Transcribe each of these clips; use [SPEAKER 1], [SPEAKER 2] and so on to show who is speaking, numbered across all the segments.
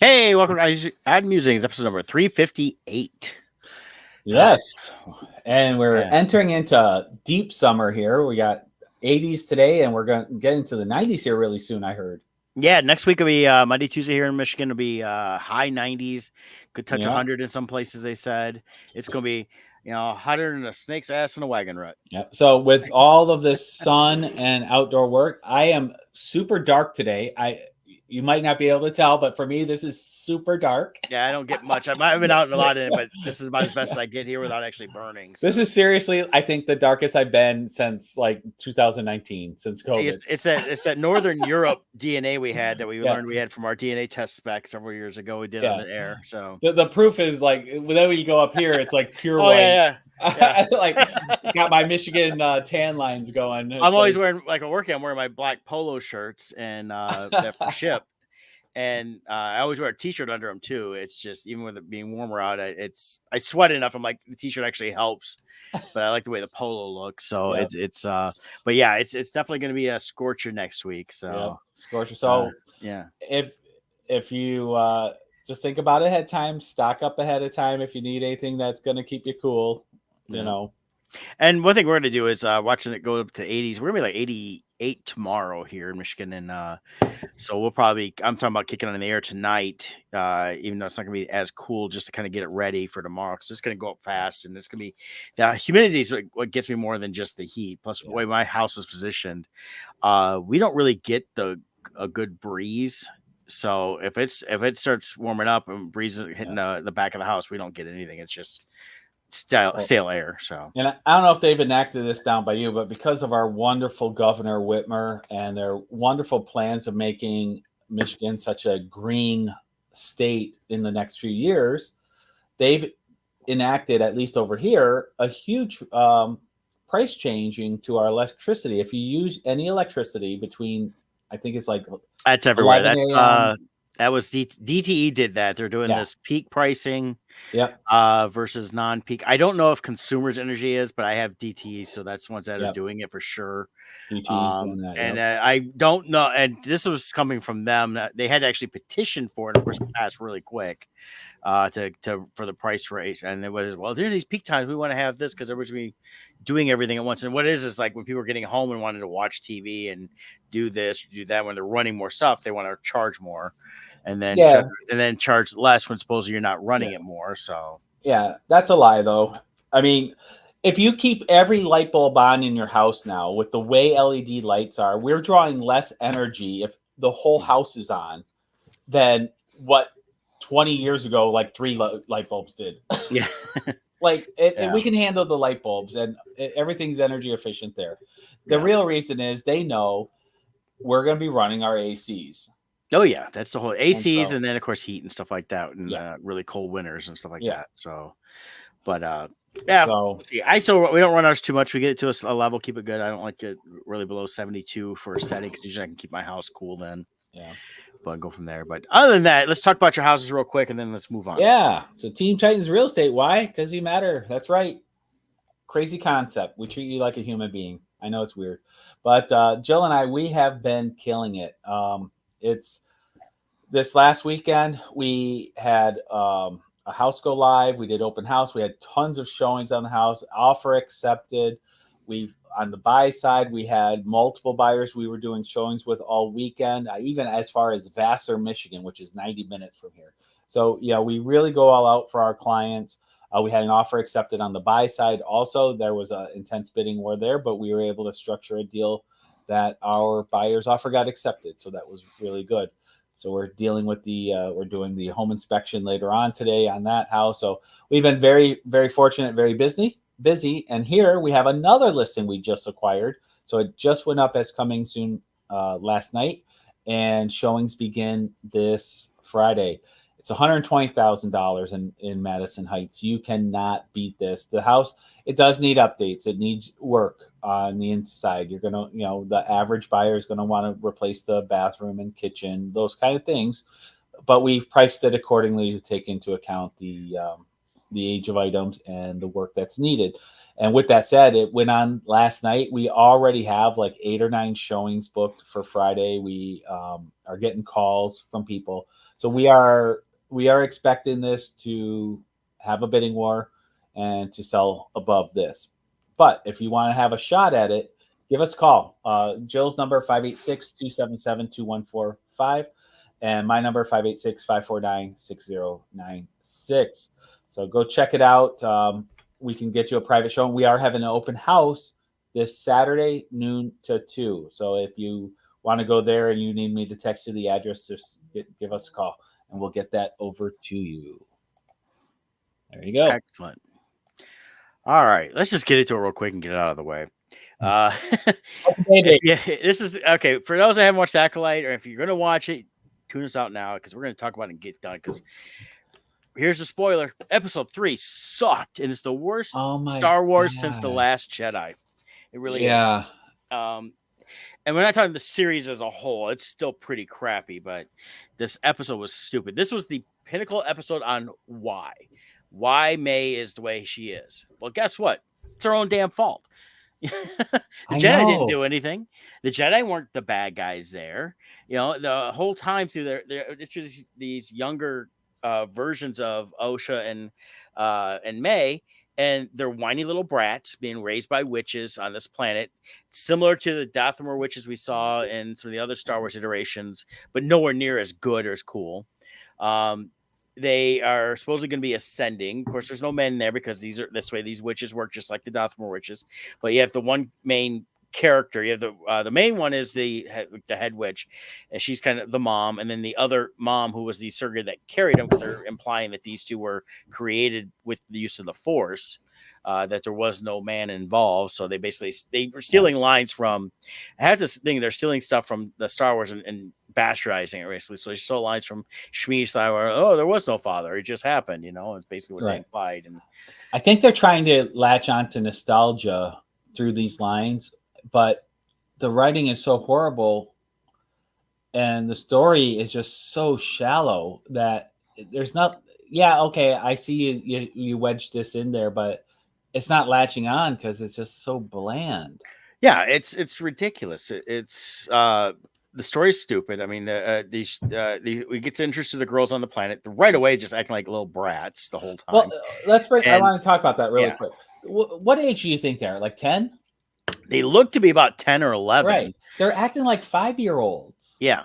[SPEAKER 1] Hey, welcome to Ad Musings, episode number 358.
[SPEAKER 2] Yes. And we're
[SPEAKER 1] Yeah.
[SPEAKER 2] entering into deep summer here. We got 80s today, and we're going to get into the 90s here really soon, I heard.
[SPEAKER 1] Yeah, next week will be Monday, Tuesday here in Michigan. It'll be high 90s, could touch
[SPEAKER 2] Yeah.
[SPEAKER 1] 100 in some places, they said. It's going to be, hotter than a snake's ass in a wagon rut.
[SPEAKER 2] Yeah. So with all of this sun and outdoor work, I am super dark today. You might not be able to tell, but for me, this is super dark.
[SPEAKER 1] Yeah, I don't get much. I've been out a lot in it, but this is about as best I get here without actually burning. So.
[SPEAKER 2] This is seriously, I think, the darkest I've been since like 2019, since
[SPEAKER 1] See,
[SPEAKER 2] COVID.
[SPEAKER 1] it's that Northern Europe DNA we had that we
[SPEAKER 2] Yeah.
[SPEAKER 1] learned we had from our DNA test spec several years ago. We did
[SPEAKER 2] Yeah.
[SPEAKER 1] on the air. So
[SPEAKER 2] The proof is like, whenever you go up here, it's like pure
[SPEAKER 1] oh
[SPEAKER 2] white.
[SPEAKER 1] yeah.
[SPEAKER 2] Like got my Michigan tan lines going.
[SPEAKER 1] I'm always wearing like a workout. I'm wearing my black polo shirts and that for ship, and I always wear a t-shirt under them too. It's just even with it being warmer out, I sweat enough. I'm like the t-shirt actually helps, but I like the way the polo looks. So
[SPEAKER 2] Yep.
[SPEAKER 1] but yeah, it's definitely going to be a scorcher next week. So
[SPEAKER 2] Yep. Scorcher. So
[SPEAKER 1] yeah,
[SPEAKER 2] if you just think about it ahead of time, stock up ahead of time if you need anything that's going to keep you cool. You know.
[SPEAKER 1] And one thing we're going to do is watching it go up to 80s. We're going to be like 88 tomorrow here in Michigan. And so we'll probably, I'm talking about kicking on the air tonight, even though it's not going to be as cool, just to kind of get it ready for tomorrow. Because it's going to go up fast. And it's going to be, the humidity is what gets me more than just the heat. Plus, the way my house is positioned, we don't really get a good breeze. So if it starts warming up and breeze hitting the back of the house, we don't get anything. It's just stale air. So,
[SPEAKER 2] and I don't know if they've enacted this down by you, but because of our wonderful Governor Whitmer and their wonderful plans of making Michigan such a green state in the next few years, they've enacted, at least over here, a huge price changing to our electricity. If you use any electricity between, I think it's like
[SPEAKER 1] that's everywhere. That was DTE did that. They're doing this peak pricing.
[SPEAKER 2] Yep.
[SPEAKER 1] Versus non-peak. I don't know if Consumers Energy is, but I have DTE, so that's ones that are doing it for sure.
[SPEAKER 2] DTE's doing that,
[SPEAKER 1] and I don't know. And this was coming from them. They had to actually petition for it. Of course, it passed really quick for the price raise. And it was, well, there's these peak times. We want to have this because everybody's going to be doing everything at once. And what it is like when people are getting home and wanted to watch TV and do this, do that, when they're running more stuff, they want to charge more. And then charge less when supposedly you're not running it more. So
[SPEAKER 2] that's a lie, though. I mean, if you keep every light bulb on in your house now with the way LED lights are, we're drawing less energy if the whole house is on than what 20 years ago, like 3 light bulbs did.
[SPEAKER 1] Yeah.
[SPEAKER 2] We can handle the light bulbs and everything's energy efficient there. The real reason is they know we're going to be running our ACs.
[SPEAKER 1] Oh yeah, that's the whole ACs, and then of course heat and stuff like that, and really cold winters and stuff like that. So, but so we don't run ours too much. We get it to a level, keep it good. I don't like it really below 72 for a setting because usually I can keep my house cool then.
[SPEAKER 2] Yeah,
[SPEAKER 1] but go from there. But other than that, let's talk about your houses real quick, and then let's move on.
[SPEAKER 2] Yeah, so Team Titans Real Estate. Why? Because you matter. That's right. Crazy concept. We treat you like a human being. I know it's weird, but Jill and I, we have been killing it. It's this last weekend we had a house go live. We did open house. We had tons of showings on the house. Offer accepted. We've on the buy side, we had multiple buyers we were doing showings with all weekend, even as far as Vassar, Michigan, which is 90 minutes from here. So we really go all out for our clients. We had an offer accepted on the buy side. Also, there was an intense bidding war there, but we were able to structure a deal that our buyer's offer got accepted. So that was really good. So we're dealing with we're doing the home inspection later on today on that house. So we've been very, very fortunate, very busy. And here we have another listing we just acquired. So it just went up as coming soon last night, and showings begin this Friday. It's $120,000 in Madison Heights. You cannot beat this. The house, it does need updates. It needs work on the inside. You're going to, the average buyer is going to want to replace the bathroom and kitchen, those kind of things. But we've priced it accordingly to take into account the the age of items and the work that's needed. And with that said, it went on last night. We already have like 8 or 9 showings booked for Friday. We are getting calls from people, so we are expecting this to have a bidding war and to sell above this. But if you want to have a shot at it, give us a call. Jill's number 586-277-2145, and my number 586-549-6096. So go check it out. We can get you a private show. We are having an open house this Saturday, noon to 2. So if you want to go there and you need me to text you the address, just give us a call and we'll get that over to you. There you go.
[SPEAKER 1] Excellent. All right, let's just get into it real quick and get it out of the way. Yeah, this is okay for those that haven't watched Acolyte, or if you're going to watch it, tune us out now because we're going to talk about it and get done. Because here's the spoiler: Episode 3 sucked, and it's the worst Star Wars since The Last Jedi. It really is. And we're not talking the series as a whole; it's still pretty crappy. But this episode was stupid. This was the pinnacle episode on why May is the way she is. Well, guess what? It's her own damn fault. The Jedi didn't do anything. The Jedi weren't the bad guys there. The whole time through it's just these younger versions of Osha and May, and they're whiny little brats being raised by witches on this planet, similar to the Dathomir witches we saw in some of the other Star Wars iterations, but nowhere near as good or as cool. They are supposedly going to be ascending. Of course, there's no men there because these witches work just like the Dathomir witches. But you have the one main character. You have the main one is the head witch, and she's kind of the mom, and then the other mom who was the surrogate that carried them, because they're implying that these two were created with the use of the Force, that there was no man involved. So they were stealing lines from. I have this thing. They're stealing stuff from the Star Wars and bastardizing it basically. So they stole lines from Shmi's side where, there was no father. It just happened. It's basically what they implied. And
[SPEAKER 2] I think they're trying to latch on to nostalgia through these lines, but the writing is so horrible and the story is just so shallow that there's not. Yeah, okay, I see you wedged this in there, but it's not latching on because it's just so bland.
[SPEAKER 1] Yeah, it's ridiculous. It's the story's stupid. I mean, we get to introduce the girls on the planet right away, just acting like little brats the whole time.
[SPEAKER 2] Well, I want to talk about that really quick. What age do you think they're? Like 10?
[SPEAKER 1] They look to be about 10 or 11.
[SPEAKER 2] Right. They're acting like 5-year-olds.
[SPEAKER 1] Yeah.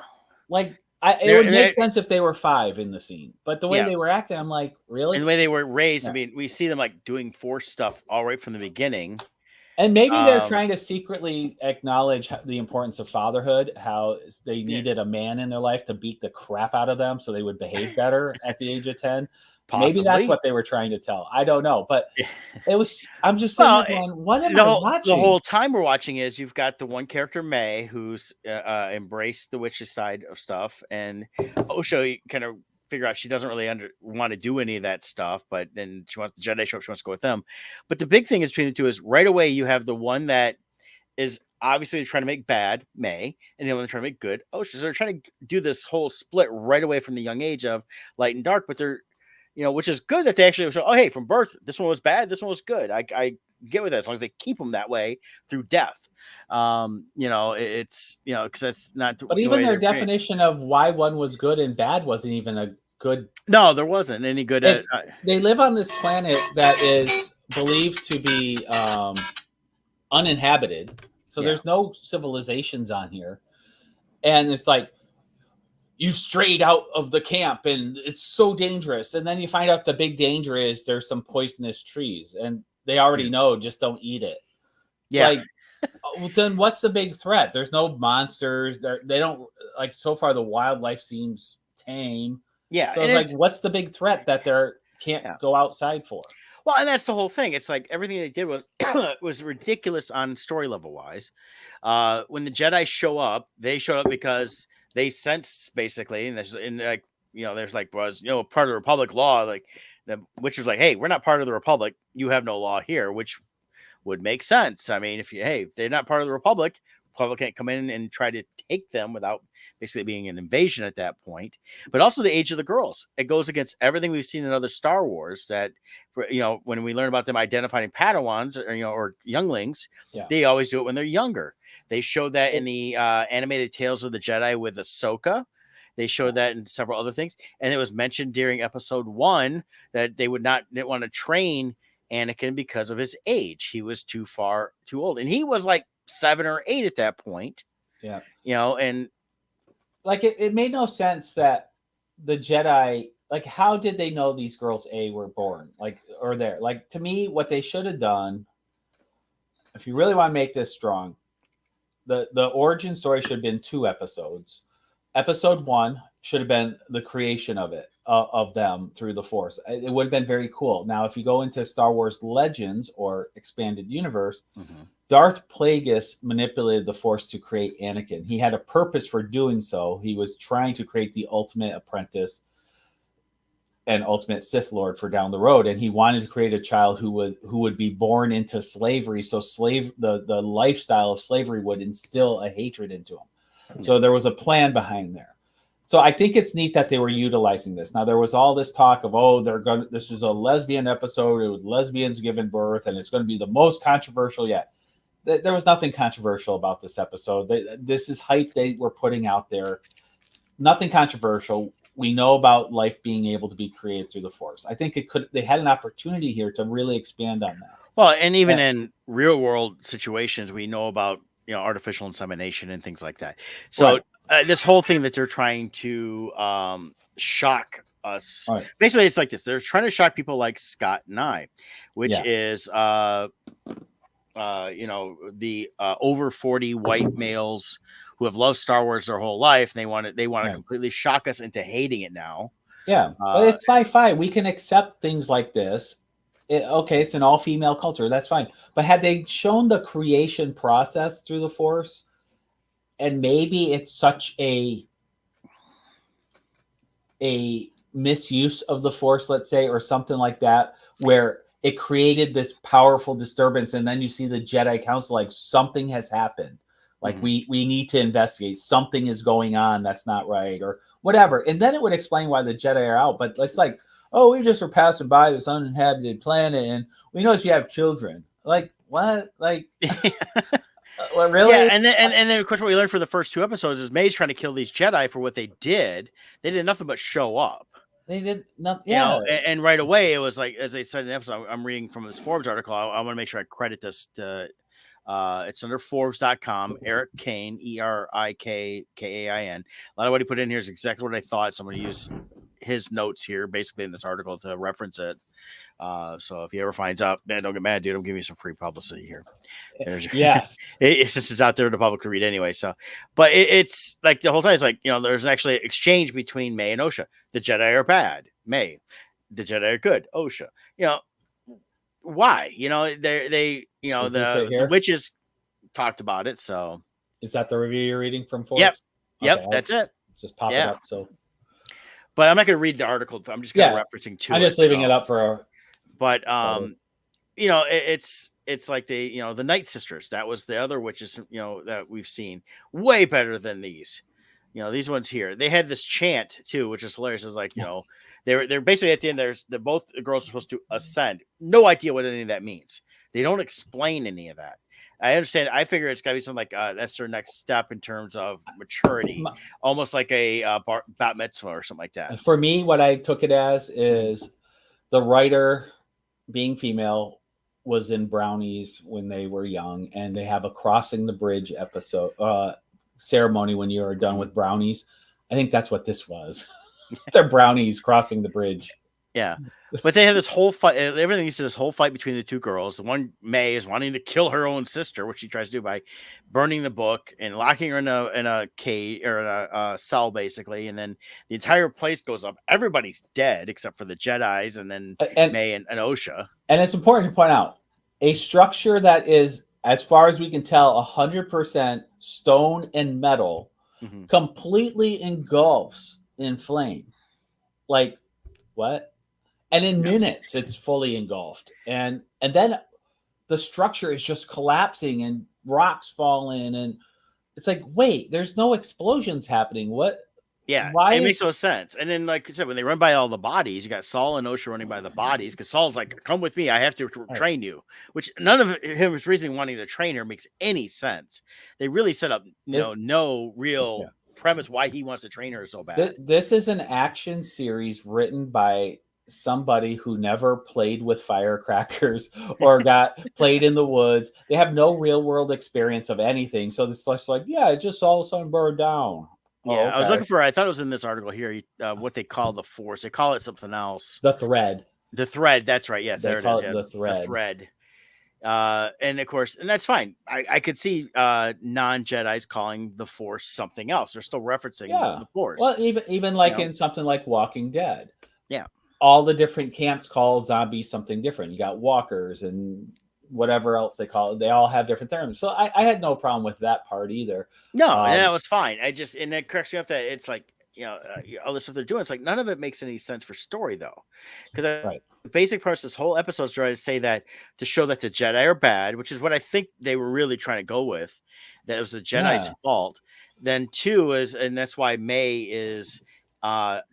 [SPEAKER 2] Like it would make sense if they were 5 in the scene, but the way they were acting, I'm like, really?
[SPEAKER 1] And the way they were raised, I mean, we see them like doing Force stuff all right from the beginning.
[SPEAKER 2] And maybe they're trying to secretly acknowledge the importance of fatherhood, how they needed a man in their life to beat the crap out of them so they would behave better at the age of 10. Possibly. Maybe that's what they were trying to tell. I don't know. But I'm just saying, what am I watching?
[SPEAKER 1] The whole time we're watching is you've got the one character, May, who's embraced the witch's side of stuff. And Osho kind of figure out she doesn't really want to do any of that stuff, but then she wants the Jedi show up, she wants to go with them. But the big thing is between the two is right away you have the one that is obviously trying to make bad, May, and the one trying to make good, Osho. So they're trying to do this whole split right away from the young age of light and dark, but they're which is good that they actually show, hey, from birth, this one was bad, this one was good. I get with that as long as they keep them that way through death. It's because that's not.
[SPEAKER 2] But even their definition of why one was good and bad wasn't even a good.
[SPEAKER 1] No, there wasn't any good.
[SPEAKER 2] They live on this planet that is believed to be uninhabited, so there's no civilizations on here, and it's like you strayed out of the camp and it's so dangerous, and then you find out the big danger is there's some poisonous trees, and they already know, just don't eat it. Then what's the big threat? There's no monsters. They don't like. So far, the wildlife seems tame.
[SPEAKER 1] Yeah.
[SPEAKER 2] So it's like, what's the big threat that they can't go outside for?
[SPEAKER 1] Well, and that's the whole thing. It's like everything they did was ridiculous on story level wise. When the Jedi show up, they showed up because they sensed basically, and there's part of the Republic law, which was like, hey, we're not part of the Republic. You have no law here, which would make sense. I mean, if they're not part of the Republic, Republic can't come in and try to take them without basically being an invasion at that point. But also the age of the girls. It goes against everything we've seen in other Star Wars that, when we learn about them identifying Padawans or younglings,
[SPEAKER 2] Yeah.
[SPEAKER 1] they always do it when they're younger. They showed that in
[SPEAKER 2] It-
[SPEAKER 1] the animated Tales of the Jedi with Ahsoka. They showed that in several other things. And it was mentioned during episode 1 that they didn't want to train Anakin because of his age. He was too old. And he was like 7 or 8 at that point.
[SPEAKER 2] yeah.
[SPEAKER 1] And
[SPEAKER 2] Like it made no sense that the Jedi, like, how did they know these girls were born? Like, or there. Like, to me, what they should have done, if you really want to make this strong, the origin story should have been 2 episodes. Episode 1 should have been the creation of them through the Force. It would have been very cool. Now, if you go into Star Wars Legends or Expanded Universe, Darth Plagueis manipulated the Force to create Anakin. He had a purpose for doing so. He was trying to create the ultimate apprentice and ultimate Sith Lord for down the road, and he wanted to create a child who would be born into slavery. So the lifestyle of slavery would instill a hatred into him. So there was a plan behind there. So I think it's neat that they were utilizing this. Now there was all this talk of this is a lesbian episode. It was lesbians giving birth, and it's going to be the most controversial yet. There was nothing controversial about this episode. This is hype they were putting out there. Nothing controversial. We know about life being able to be created through the Force. I think they had an opportunity here to really expand on that.
[SPEAKER 1] Well, and even in real world situations, we know about artificial insemination and things like that. So this whole thing that they're trying to shock us, basically, it's like this: they're trying to shock people like Scott and I, which is the over 40 white males who have loved Star Wars their whole life. And they want to completely shock us into hating it now.
[SPEAKER 2] Yeah, but it's sci-fi. We can accept things like this. It's an all-female culture. That's fine. But had they shown the creation process through the Force, and maybe it's such a misuse of the Force, let's say, or something like that, where it created this powerful disturbance, and then you see the Jedi Council like something has happened. Like we need to investigate. Something is going on that's not right, or whatever. And then it would explain why the Jedi are out. But it's like, oh, we just were passing by this uninhabited planet, and we noticed you have children. Like what? Like, well, really?
[SPEAKER 1] Yeah. And then of course, what we learned for the first 2 episodes is May's trying to kill these Jedi for what they did. They did nothing but show up.
[SPEAKER 2] They did nothing. Yeah.
[SPEAKER 1] And right away it was like, as they said in the episode, I'm reading from this Forbes article. I want to make sure I credit this to. It's under Forbes.com. Eric Kane, ErikKain. A lot of what he put in here is exactly what I thought. So I'm going to use his notes here, basically in this article, to reference it. So if he ever finds out, man, don't get mad, dude. I'm giving you some free publicity here.
[SPEAKER 2] Yes,
[SPEAKER 1] it's just out there to the public to read anyway. So, but it's like the whole time. It's like there's actually an exchange between May and Osha. The Jedi are bad, May. The Jedi are good, Osha. Why? The witches talked about it. So
[SPEAKER 2] is that the review you're reading from Forbes?
[SPEAKER 1] Yep. Okay, that's it.
[SPEAKER 2] Just pop it up. So,
[SPEAKER 1] but I'm not going to read the article. I'm just kind of referencing to.
[SPEAKER 2] I'm just leaving it up for.
[SPEAKER 1] But it's like the Night Sisters. That was the other witches that we've seen, way better than these. These ones here. They had this chant too, which is hilarious. It's like they're basically at the end. Both the girls are supposed to ascend. No idea what any of that means. They don't explain any of that. I understand. I figure it's got to be something like that's their next step in terms of maturity, almost like a bat mitzvah or something like that.
[SPEAKER 2] For me, what I took it as is the writer, being female, was in Brownies when they were young, and they have a crossing the bridge episode ceremony when you are done with Brownies. I think that's what this was. They're Brownies crossing the bridge.
[SPEAKER 1] Yeah, but they have this whole fight. Everything is this whole fight between the 2 girls. The one, May, is wanting to kill her own sister, which she tries to do by burning the book and locking her in a cage or in a cell, basically. And then the entire place goes up. Everybody's dead except for the Jedis, and then May and Osha.
[SPEAKER 2] And it's important to point out a structure that is, as far as we can tell, 100% stone and metal, completely engulfs in flame. Like what? And in minutes, it's fully engulfed. And then the structure is just collapsing and rocks fall in. And it's like, wait, there's no explosions happening. What?
[SPEAKER 1] Yeah,
[SPEAKER 2] Why
[SPEAKER 1] it makes
[SPEAKER 2] is
[SPEAKER 1] no sense. And then, like I said, when they run by all the bodies, you got Saul and Osha running by the bodies because Saul's like, "Come with me, I have to
[SPEAKER 2] right,
[SPEAKER 1] train you." Which none of his reasoning wanting to train her makes any sense. They really set up,
[SPEAKER 2] this?
[SPEAKER 1] no
[SPEAKER 2] Yeah.
[SPEAKER 1] real premise why he wants to train her so bad.
[SPEAKER 2] This is an action series written by somebody who never played with firecrackers or got played in the woods. They have no real world experience of anything. So this is like, yeah, it just all of a sudden burned down. Oh,
[SPEAKER 1] Yeah, I was
[SPEAKER 2] okay.
[SPEAKER 1] looking for. I thought it was in this article here. What they call the Force. They call it something else.
[SPEAKER 2] The thread.
[SPEAKER 1] The thread. That's right. Yes,
[SPEAKER 2] They
[SPEAKER 1] there it
[SPEAKER 2] call
[SPEAKER 1] is.
[SPEAKER 2] it
[SPEAKER 1] Yeah,
[SPEAKER 2] the
[SPEAKER 1] the
[SPEAKER 2] thread.
[SPEAKER 1] thread. And of course, and that's fine. I could see non Jedi's calling the Force something else. They're still referencing
[SPEAKER 2] Yeah.
[SPEAKER 1] the Force.
[SPEAKER 2] Well, even
[SPEAKER 1] You
[SPEAKER 2] like
[SPEAKER 1] know.
[SPEAKER 2] in something like Walking Dead,
[SPEAKER 1] Yeah.
[SPEAKER 2] all the different camps call zombies something different. You got walkers and whatever else they call it. They all have different terms. So I had no problem with that part either.
[SPEAKER 1] No, yeah,
[SPEAKER 2] Um,
[SPEAKER 1] it was fine. I just and it corrects me up that it's like all the stuff they're doing. It's like none of it makes any sense for story though, because
[SPEAKER 2] right.
[SPEAKER 1] the basic premise of this whole episode is trying to say that to show that the Jedi are bad, which is what I think they were really trying to go with, that it was the Jedi's
[SPEAKER 2] Yeah.
[SPEAKER 1] fault. Then two is, and that's why May is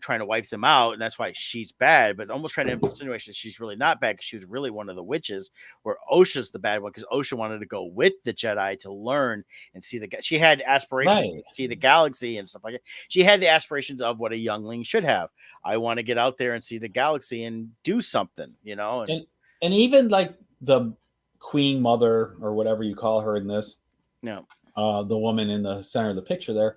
[SPEAKER 1] trying to wipe them out, and that's why she's bad, but almost trying to insinuate that she's really not bad because she was really one of the witches, where Osha's the bad one because Osha wanted to go with the Jedi to learn and see she had aspirations to
[SPEAKER 2] Right.
[SPEAKER 1] see the galaxy and stuff like that. She had the aspirations of what a youngling should have. I want to get out there and see the galaxy and do something, and
[SPEAKER 2] And even like the queen mother or whatever you call her in this,
[SPEAKER 1] you know,
[SPEAKER 2] the woman in the center of the picture there,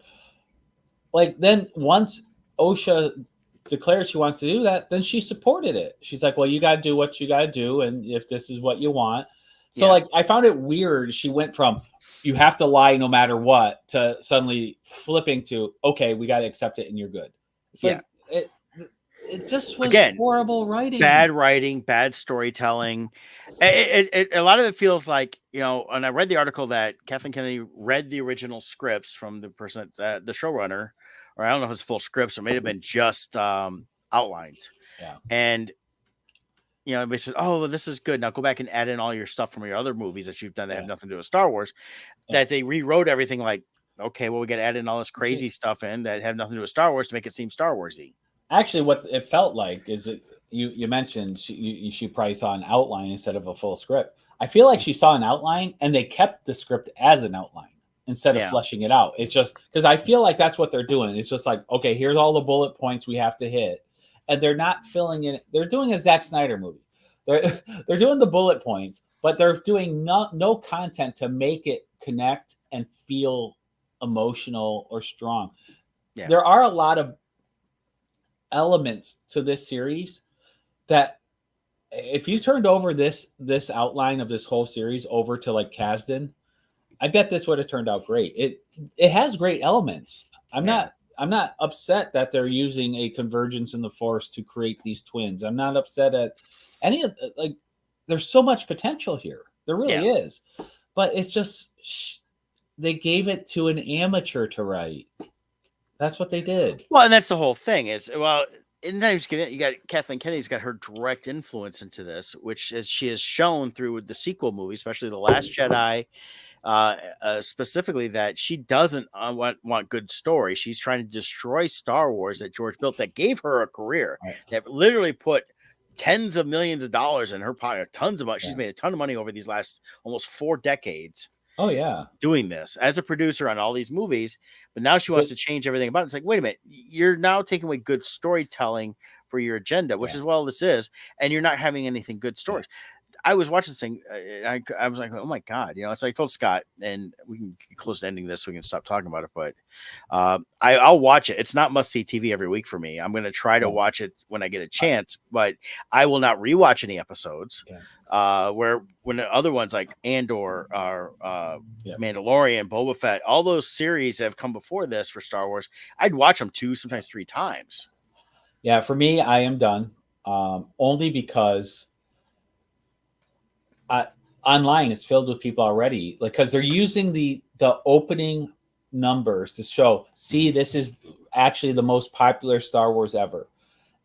[SPEAKER 2] like then once Osha declared she wants to do that, then she supported it. She's like, well, you got to do what you got to do. And if this is what you want. So,
[SPEAKER 1] yeah,
[SPEAKER 2] like, I found it weird. She went from you have to lie no matter what to suddenly flipping to, okay, we got to accept it and you're good. It's
[SPEAKER 1] yeah.
[SPEAKER 2] like, it just was
[SPEAKER 1] Again,
[SPEAKER 2] horrible writing.
[SPEAKER 1] bad writing, bad storytelling. A lot of it feels like, and I read the article that Kathleen Kennedy read the original scripts from the person, the showrunner, or I don't know if it's full scripts, or may have been just outlines.
[SPEAKER 2] Yeah.
[SPEAKER 1] And, they said, oh, well, this is good. Now go back and add in all your stuff from your other movies that you've done that have
[SPEAKER 2] Yeah.
[SPEAKER 1] nothing to do with Star Wars.
[SPEAKER 2] Yeah.
[SPEAKER 1] That they rewrote everything like, okay, well, we got to add in all this crazy stuff in that have nothing to do with Star Wars to make it seem Star Warsy.
[SPEAKER 2] Actually, what it felt like is that you mentioned she probably saw an outline instead of a full script. I feel like she saw an outline and they kept the script as an outline instead of
[SPEAKER 1] Yeah.
[SPEAKER 2] fleshing it out. It's just because I feel like that's what they're doing. It's just like, okay, here's all the bullet points we have to hit, and they're not filling in. They're doing a Zack Snyder movie. They're doing the bullet points, but they're doing no content to make it connect and feel emotional or strong.
[SPEAKER 1] Yeah.
[SPEAKER 2] There are a lot of elements to this series that if you turned over this outline of this whole series over to like Kasdan, I bet this would have turned out great. It has great elements. I'm not upset that they're using a convergence in the Force to create these twins. I'm not upset at any of like. There's so much potential here. There really is, but it's just they gave it to an amateur to write. That's what they did.
[SPEAKER 1] Well, and that's the whole thing is, well, and then you got Kathleen Kennedy's got her direct influence into this, which is she has shown through the sequel movie, especially The Last Jedi, specifically that she doesn't want good story. She's trying to destroy Star Wars that George built, that gave her a career,
[SPEAKER 2] Right.
[SPEAKER 1] that literally put tens of millions of dollars in her pocket, tons of money. She's made a ton of money over these last almost 4 decades.
[SPEAKER 2] Oh yeah,
[SPEAKER 1] doing this as a producer on all these movies, but now she wants to change everything about it. It's like, wait a minute, you're now taking away good storytelling for your agenda, which is what this is, and you're not having anything good stories. I was watching this thing, I was like, oh my god, it's like I told Scott, and we can get close to ending this so we can stop talking about it, but I'll watch it. It's not must-see TV every week for me. I'm going to try to watch it when I get a chance, but I will not rewatch any episodes. Where when the other ones like Andor or Mandalorian, Boba Fett, all those series that have come before this for Star Wars, I'd watch them 2, sometimes 3 times.
[SPEAKER 2] Yeah, for me, I am done. Only because online it's filled with people already, like because they're using the opening numbers to show, see, this is actually the most popular Star Wars ever.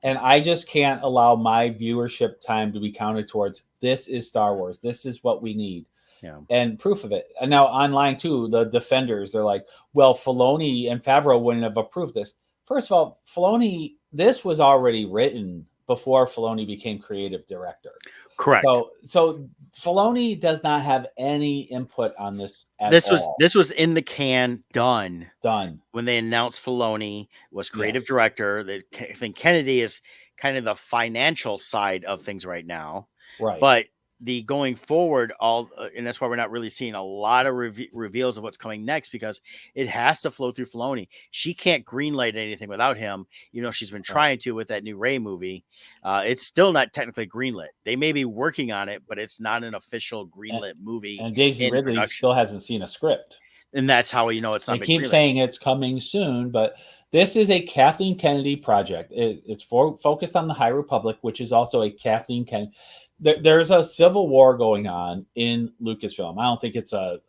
[SPEAKER 2] And I just can't allow my viewership time to be counted towards this is Star Wars. This is what we need.
[SPEAKER 1] Yeah.
[SPEAKER 2] and proof of it. And now online too, the defenders are like, well, Filoni and Favreau wouldn't have approved this. First of all, Filoni, this was already written before Filoni became creative director.
[SPEAKER 1] Correct.
[SPEAKER 2] So Filoni does not have any input on this at
[SPEAKER 1] This was
[SPEAKER 2] all.
[SPEAKER 1] this was in the can, done
[SPEAKER 2] Done.
[SPEAKER 1] when they announced Filoni was creative
[SPEAKER 2] Yes.
[SPEAKER 1] director. I think Kennedy is kind of the financial side of things right now,
[SPEAKER 2] Right.
[SPEAKER 1] but the going forward, and that's why we're not really seeing a lot of reveals of what's coming next, because it has to flow through Filoni. She can't greenlight anything without him, even though she's been
[SPEAKER 2] Right.
[SPEAKER 1] trying to with that new Ray movie. It's still not technically greenlit. They may be working on it, but it's not an official greenlit movie
[SPEAKER 2] And Daisy
[SPEAKER 1] in
[SPEAKER 2] Ridley
[SPEAKER 1] production.
[SPEAKER 2] still hasn't seen a script.
[SPEAKER 1] And that's how you know it's
[SPEAKER 2] They
[SPEAKER 1] not been
[SPEAKER 2] keep
[SPEAKER 1] greenlit.
[SPEAKER 2] saying it's coming soon, but this is a Kathleen Kennedy project. It's focused on the High Republic, which is also a Kathleen Kennedy. There's a civil war going on in Lucasfilm. I don't think it's a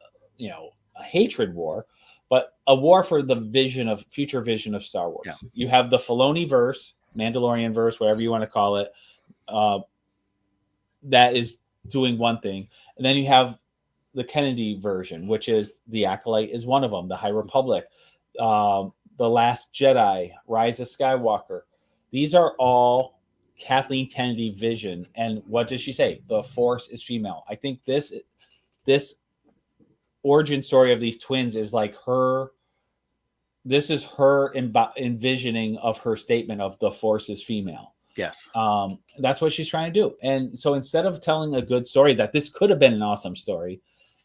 [SPEAKER 2] hatred war, but a war for the future vision of Star Wars.
[SPEAKER 1] Yeah.
[SPEAKER 2] You have the Filoni verse, Mandalorian verse, whatever you want to call it, that is doing one thing, and then you have the Kennedy version, which is The Acolyte is one of them, the High Republic, The Last Jedi, Rise of Skywalker. These are all Kathleen Kennedy vision. And what does she say? The Force is female. I think this origin story of these twins is like her. This is her envisioning of her statement of the Force is female.
[SPEAKER 1] Yes.
[SPEAKER 2] That's what she's trying to do. And so instead of telling a good story that this could have been an awesome story,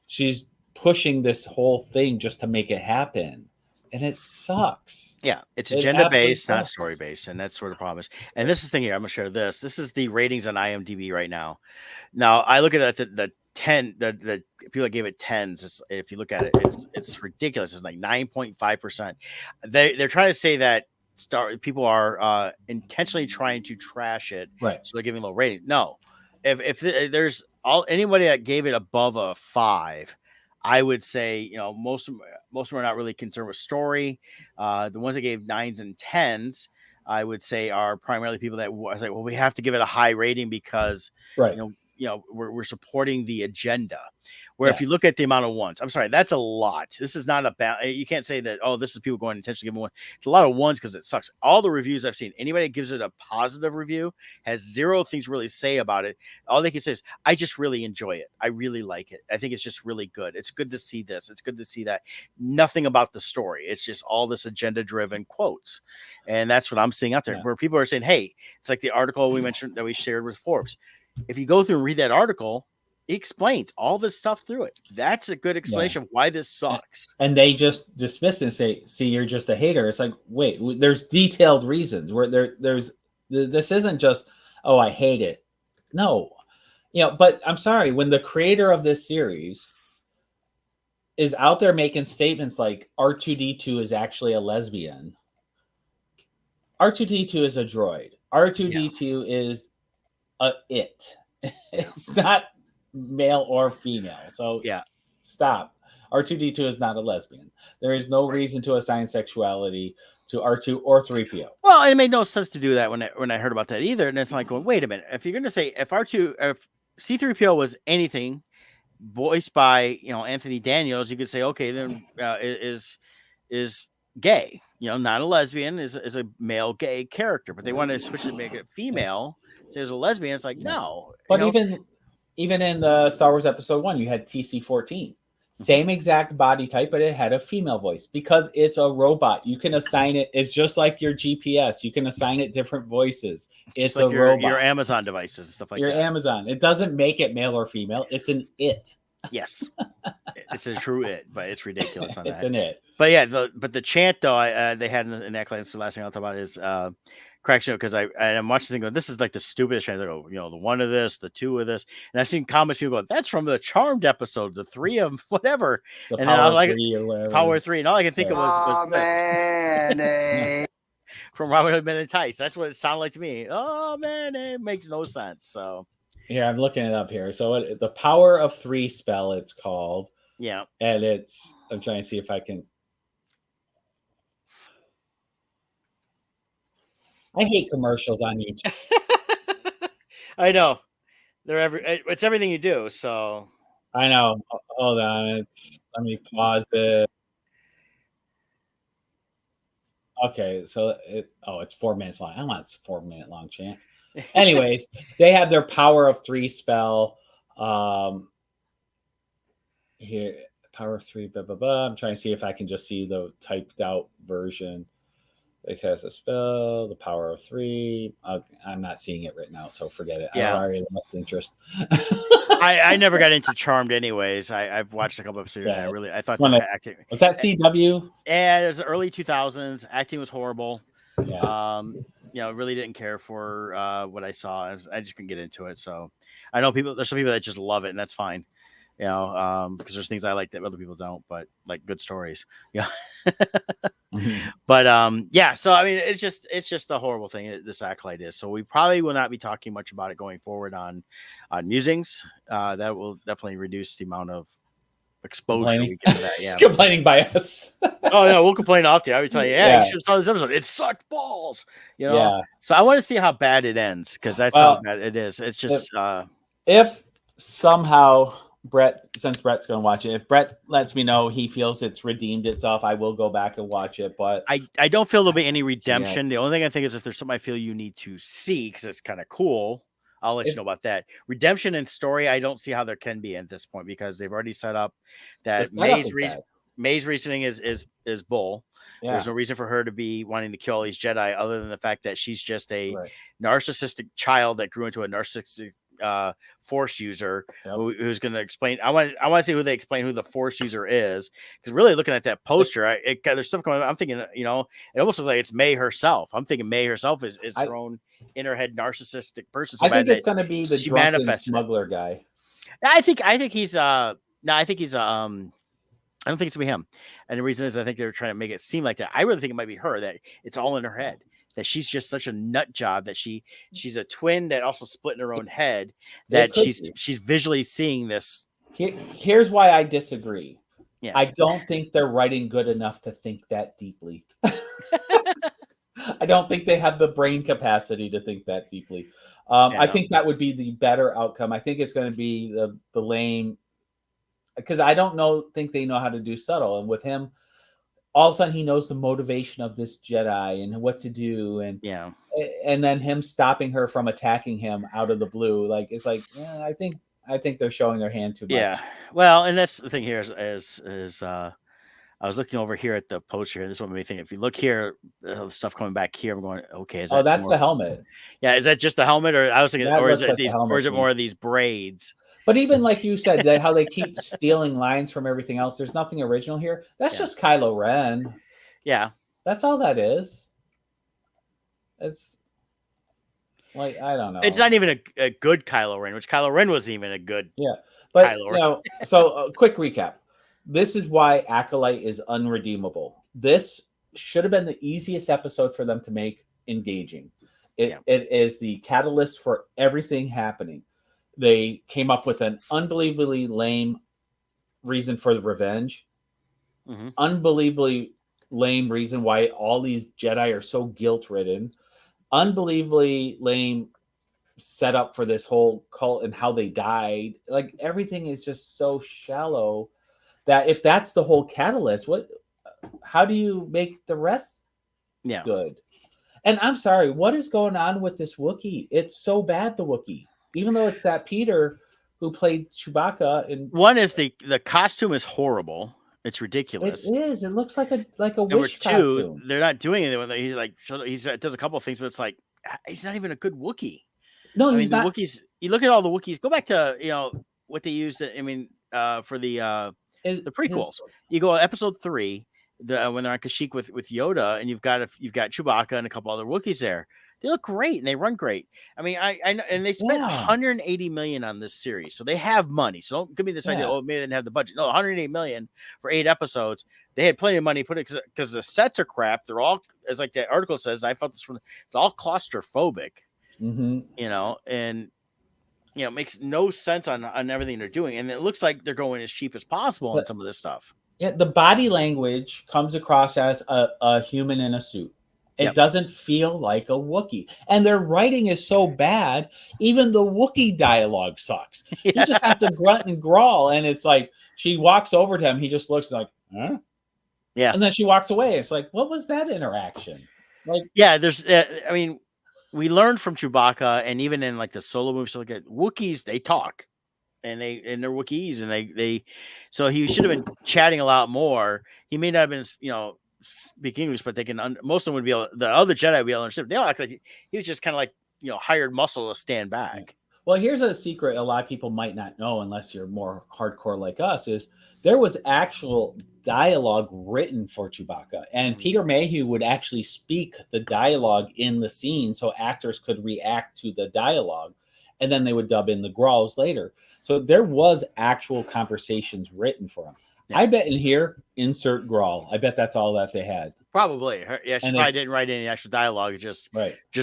[SPEAKER 2] she's pushing this whole thing just to make it happen. And it sucks.
[SPEAKER 1] Yeah, it's
[SPEAKER 2] It
[SPEAKER 1] agenda
[SPEAKER 2] absolutely
[SPEAKER 1] based, not
[SPEAKER 2] sucks.
[SPEAKER 1] story based, and that's where the problem is. And this is the thing here. I'm gonna share this. This is the ratings on IMDb right now. Now I look at it, the 10, the people that gave it tens. If you look at it, it's ridiculous. It's like 9.5%. They're trying to say that people are intentionally trying to trash it,
[SPEAKER 2] Right.
[SPEAKER 1] so they're giving low rating. No, if there's anybody that gave it above a 5, I would say, most of them are not really concerned with story. The ones that gave 9s and 10s, I would say, are primarily people that was like, well, we have to give it a high rating because,
[SPEAKER 2] Right.
[SPEAKER 1] we're supporting the agenda. Where if you look at the amount of ones, I'm sorry, that's a lot. This is not you can't say that, oh, this is people going intentionally giving one. It's a lot of ones because it sucks. All the reviews I've seen, anybody that gives it a positive review has zero things to really say about it. All they can say is, I just really enjoy it. I really like it. I think it's just really good. It's good to see this. It's good to see that. Nothing about the story. It's just all this agenda driven quotes. And that's what I'm seeing out there, where people are saying, hey, it's like the article we mentioned that we shared with Forbes. If you go through and read that article, it explains all this stuff through it. That's a good explanation of why this sucks.
[SPEAKER 2] And they just dismiss it and say, see, you're just a hater. It's like, wait, there's detailed reasons where this isn't just, oh, I hate it. No, but I'm sorry, when the creator of this series is out there making statements like R2D2 is actually a lesbian. R2D2 is a droid. R2D2 is it. It's not male or female. So stop. R2D2 is not a lesbian. There is no reason to assign sexuality to R2 or 3PO.
[SPEAKER 1] Well, it made no sense to do that when I heard about that either. And it's like, going, wait a minute. If you're going to say if C3PO was anything voiced by Anthony Daniels, you could say, okay, then is gay. Not a lesbian, is a male gay character. But they want to switch it to make it female. So there's a lesbian. It's like, no.
[SPEAKER 2] But even in the Star Wars Episode 1, you had TC-14. Same exact body type, but it had a female voice because it's a robot. You can assign it. It's just like your GPS. You can assign it different voices. It's like a robot.
[SPEAKER 1] Your Amazon devices and stuff like that.
[SPEAKER 2] Your Amazon. It doesn't make it male or female. It's an it.
[SPEAKER 1] Yes. It's a true it, but it's ridiculous on
[SPEAKER 2] It's
[SPEAKER 1] that.
[SPEAKER 2] an it.
[SPEAKER 1] But yeah, the chant though, they had in that class. The last thing I'll talk about is correction, because I'm watching this thing go, this is like the stupidest chant. They go, the 1 of this, the 2 of this, and I've seen comments people go, that's from the Charmed episode, the 3 of whatever,
[SPEAKER 2] the
[SPEAKER 1] and then I was like,
[SPEAKER 2] Power
[SPEAKER 1] 3, and all I can think of was this. From Robin Hood Men in Tights. That's what it sounded like to me. Oh man, it makes no sense. So
[SPEAKER 2] here, I'm looking it up here. So the Power of 3 spell, it's called.
[SPEAKER 1] Yeah.
[SPEAKER 2] And I'm trying to see if I can. I hate commercials on YouTube.
[SPEAKER 1] I know. It's everything you do. So
[SPEAKER 2] I know. Hold on. Let me pause it. Okay, so it's 4 minutes long. I want a 4 minute long chant. Anyways, they have their power of 3 spell. Um, here, power of 3, blah blah blah. I'm trying to see if I can just see the typed out version. They cast a spell, the power of 3. I'm not seeing it written out, so forget it. I've
[SPEAKER 1] Yeah.
[SPEAKER 2] already lost interest.
[SPEAKER 1] I never got into Charmed anyways. I've watched a couple episodes.
[SPEAKER 2] Yeah,
[SPEAKER 1] I thought
[SPEAKER 2] it's one
[SPEAKER 1] the
[SPEAKER 2] of
[SPEAKER 1] acting.
[SPEAKER 2] was that CW?
[SPEAKER 1] And it was the early 2000s. Acting was horrible.
[SPEAKER 2] Yeah.
[SPEAKER 1] Really didn't care for what I saw. I just couldn't get into it. So I know there's some people that just love it, and that's fine. Because there's things I like that other people don't, but like good stories. Yeah.
[SPEAKER 2] Mhm.
[SPEAKER 1] But yeah. So I mean, it's just a horrible thing. This acolyte is. So we probably will not be talking much about it going forward on musings. That will definitely reduce the amount of exposure
[SPEAKER 2] Complaining,
[SPEAKER 1] we get to that. Yeah.
[SPEAKER 2] complaining by us.
[SPEAKER 1] Oh yeah, we'll complain often. I would tell you, yeah, you
[SPEAKER 2] Yeah,
[SPEAKER 1] should have saw this episode. It sucked balls, you know.
[SPEAKER 2] yeah.
[SPEAKER 1] So I want to see how bad it ends because that's how
[SPEAKER 2] Well,
[SPEAKER 1] bad it is. It's
[SPEAKER 2] if,
[SPEAKER 1] just,
[SPEAKER 2] if somehow Brett, since Brett's going to watch it, if Brett lets me know he feels it's redeemed itself, I will go back and watch it. But
[SPEAKER 1] I don't feel there'll be any
[SPEAKER 2] yet,
[SPEAKER 1] redemption. The only thing I think is if there's something I feel you need to see because it's kind of cool, I'll let you
[SPEAKER 2] if
[SPEAKER 1] know about that. Redemption and story, I don't see how there can be at this point because they've already set up
[SPEAKER 2] the
[SPEAKER 1] that
[SPEAKER 2] setup is bad,
[SPEAKER 1] May's reasoning is bull. There's
[SPEAKER 2] yeah,
[SPEAKER 1] no reason for her to be wanting to kill all these Jedi other than the fact that she's just a
[SPEAKER 2] right,
[SPEAKER 1] narcissistic child that grew into a narcissistic force user
[SPEAKER 2] yep.
[SPEAKER 1] who's going to explain. I want to see who they explain who the force user is because really looking at that poster, there's stuff going on. I'm thinking, it almost looks like it's May herself. I'm thinking May herself is
[SPEAKER 2] I,
[SPEAKER 1] her own in her head narcissistic person so
[SPEAKER 2] I
[SPEAKER 1] bad
[SPEAKER 2] think
[SPEAKER 1] that
[SPEAKER 2] it's going to be the
[SPEAKER 1] she
[SPEAKER 2] drunken
[SPEAKER 1] manifested it.
[SPEAKER 2] smuggler guy.
[SPEAKER 1] I think he's no, I think he's I don't think it's gonna be him. And the reason is I think they're trying to make it seem like that. I really think it might be her, that it's all in her head. That she's just such a nut job that she's a twin that also split in her own head.
[SPEAKER 2] It
[SPEAKER 1] That
[SPEAKER 2] could be.
[SPEAKER 1] she's visually seeing this.
[SPEAKER 2] Here's why I disagree.
[SPEAKER 1] Yeah.
[SPEAKER 2] I don't think they're writing good enough to think that deeply. I don't think they have the brain capacity to think that deeply. I think that would be the better outcome. I think it's going to be the lame, because I don't think they know how to do subtle. And with him, all of a sudden he knows the motivation of this Jedi and what to do, and then him stopping her from attacking him out of the blue. Like it's like, yeah, I think they're showing their hand too much.
[SPEAKER 1] Yeah. Well, and that's the thing here is I was looking over here at the poster here. This one made me think. If you look here, the stuff coming back here, I'm going, okay, is that
[SPEAKER 2] that's
[SPEAKER 1] more?
[SPEAKER 2] the helmet.
[SPEAKER 1] Yeah, is that just the helmet, or I was thinking,
[SPEAKER 2] That
[SPEAKER 1] or is
[SPEAKER 2] looks
[SPEAKER 1] it
[SPEAKER 2] like the
[SPEAKER 1] these,
[SPEAKER 2] helmet
[SPEAKER 1] or is
[SPEAKER 2] to
[SPEAKER 1] it
[SPEAKER 2] me.
[SPEAKER 1] more of these braids?
[SPEAKER 2] But even like you said, how they keep stealing lines from everything else. There's nothing original here. That's just Kylo Ren.
[SPEAKER 1] Yeah,
[SPEAKER 2] that's all that is. It's like, I don't know.
[SPEAKER 1] It's not even a good Kylo Ren, which Kylo Ren wasn't even a good.
[SPEAKER 2] Yeah, but
[SPEAKER 1] Kylo Ren.
[SPEAKER 2] So quick recap. This is why Acolyte is unredeemable. This should have been the easiest episode for them to make engaging. It is the catalyst for everything happening. They came up with an unbelievably lame reason for the revenge.
[SPEAKER 1] Mm-hmm.
[SPEAKER 2] Unbelievably lame reason why all these Jedi are so guilt-ridden. Unbelievably lame setup for this whole cult and how they died. Like everything is just so shallow that if that's the whole catalyst, how do you make the rest good? And I'm sorry, what is going on with this Wookiee? It's so bad, the Wookiee. Even though it's that Peter who played Chewbacca. And
[SPEAKER 1] one is the costume is horrible. It's ridiculous.
[SPEAKER 2] It is. It looks like a Wish costume.
[SPEAKER 1] They're not doing anything with it. He's like, does a couple of things, but it's like he's not even a good Wookiee.
[SPEAKER 2] No, he's not.
[SPEAKER 1] The Wookiees. You look at all the Wookiees. Go back to what they used. I mean, for the prequels. You go Episode 3, when they're on Kashyyyk with Yoda, and you've got Chewbacca and a couple other Wookiees there. They look great and they run great. I mean, I and they spent 180 million on this series, so they have money. So don't give me this idea. Oh, maybe they didn't have the budget. No, 180 million for 8 episodes. They had plenty of money put it because the sets are crap. They're all, as like the article says. I felt this from. It's all claustrophobic.
[SPEAKER 2] Mm-hmm.
[SPEAKER 1] And it makes no sense on everything they're doing, and it looks like they're going as cheap as possible on some of this stuff.
[SPEAKER 2] Yeah, the body language comes across as a human in a suit. It doesn't feel like a Wookiee. And their writing is so bad, even the Wookiee dialogue sucks. He just has to grunt and growl. And it's like she walks over to him. He just looks like, huh?
[SPEAKER 1] Yeah.
[SPEAKER 2] And then she walks away. It's like, what was that interaction? Like,
[SPEAKER 1] yeah, there's, I mean, we learned from Chewbacca, and even in like the Solo movies, like Wookiees, they talk, and they're Wookiees, and so he should have been chatting a lot more. He may not have been, speak English, but they can. Most of them would be able. The other Jedi would be able to understand. They all act like he was just kind of like hired muscle to stand back.
[SPEAKER 2] Well, here's a secret a lot of people might not know unless you're more hardcore like us, is there was actual dialogue written for Chewbacca. And Peter Mayhew would actually speak the dialogue in the scene so actors could react to the dialogue. And then they would dub in the growls later. So there was actual conversations written for him. Yeah. I bet in here, insert growl. I bet that's all that they had.
[SPEAKER 1] Probably. Yeah, she probably didn't write any actual dialogue. Just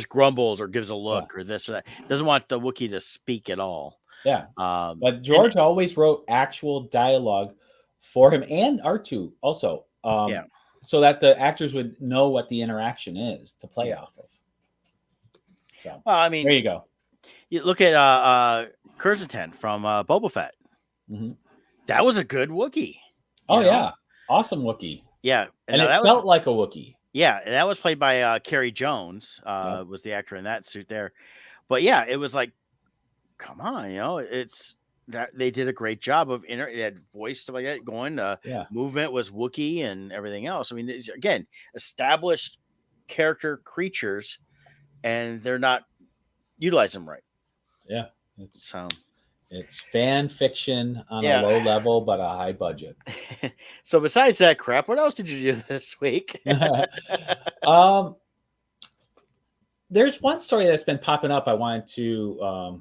[SPEAKER 1] grumbles or gives a look or this or that. Doesn't want the Wookiee to speak at all.
[SPEAKER 2] Yeah. But George always wrote actual dialogue for him and R2 also. So that the actors would know what the interaction is to play off of. So,
[SPEAKER 1] well, I mean,
[SPEAKER 2] there you go.
[SPEAKER 1] You look at Kurziten from Boba Fett.
[SPEAKER 2] Mm-hmm.
[SPEAKER 1] That was a good Wookiee.
[SPEAKER 2] Oh, yeah. Awesome Wookiee.
[SPEAKER 1] Yeah.
[SPEAKER 2] And it felt like a Wookiee.
[SPEAKER 1] Yeah. And that was played by Carrie Jones, was the actor in that suit there. But yeah, it was like, come on, it's that they did a great job of they had voice stuff like that going. Movement was Wookiee and everything else. I mean, again, established character creatures, and they're not utilizing them right.
[SPEAKER 2] Yeah.
[SPEAKER 1] It's
[SPEAKER 2] fan fiction on a low level, but a high budget.
[SPEAKER 1] So besides that crap, what else did you do this week?
[SPEAKER 2] There's one story that's been popping up. I wanted to,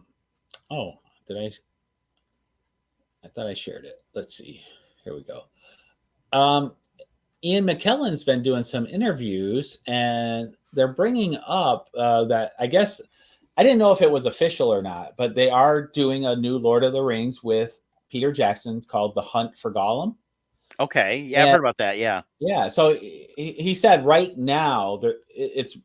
[SPEAKER 2] I thought I shared it. Let's see. Here we go. Ian McKellen's been doing some interviews, and they're bringing up that, I guess, I didn't know if it was official or not, but they are doing a new Lord of the Rings with Peter Jackson called The Hunt for Gollum.
[SPEAKER 1] Okay. Yeah, I've heard about that. Yeah.
[SPEAKER 2] Yeah. So he said right now it's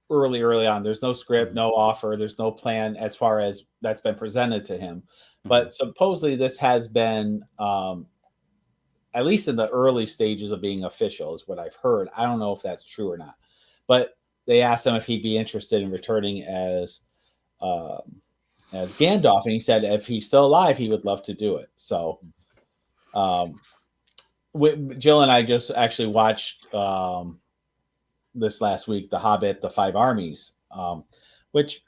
[SPEAKER 2] early on. There's no script, no offer. There's no plan as far as that's been presented to him. But supposedly this has been, at least in the early stages of being official, is what I've heard. I don't know if that's true or not. But they asked him if he'd be interested in returning as Gandalf, and he said if he's still alive, he would love to do it. So, Jill and I just actually watched this last week, The Hobbit: The Five Armies, which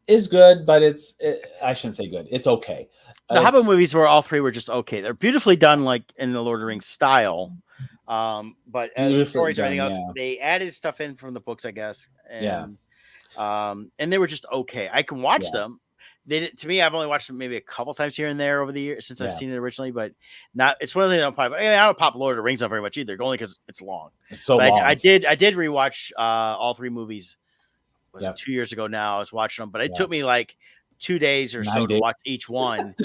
[SPEAKER 2] is good, but I shouldn't say good. It's okay.
[SPEAKER 1] The Hobbit movies all three were just okay. They're beautifully done, like in the Lord of the Rings style. But as stories and everything else, they added stuff in from the books, I guess. And, and they were just okay. I can watch them. To me, I've only watched them maybe a couple times here and there over the years since I've seen it originally, but not. It's one of the things I don't probably. I don't pop Lord of the Rings up very much either, only because it's long.
[SPEAKER 2] It's so long.
[SPEAKER 1] I did rewatch all three movies 2 years ago. Now I was watching them, but it took me like 2 days or so to watch each one.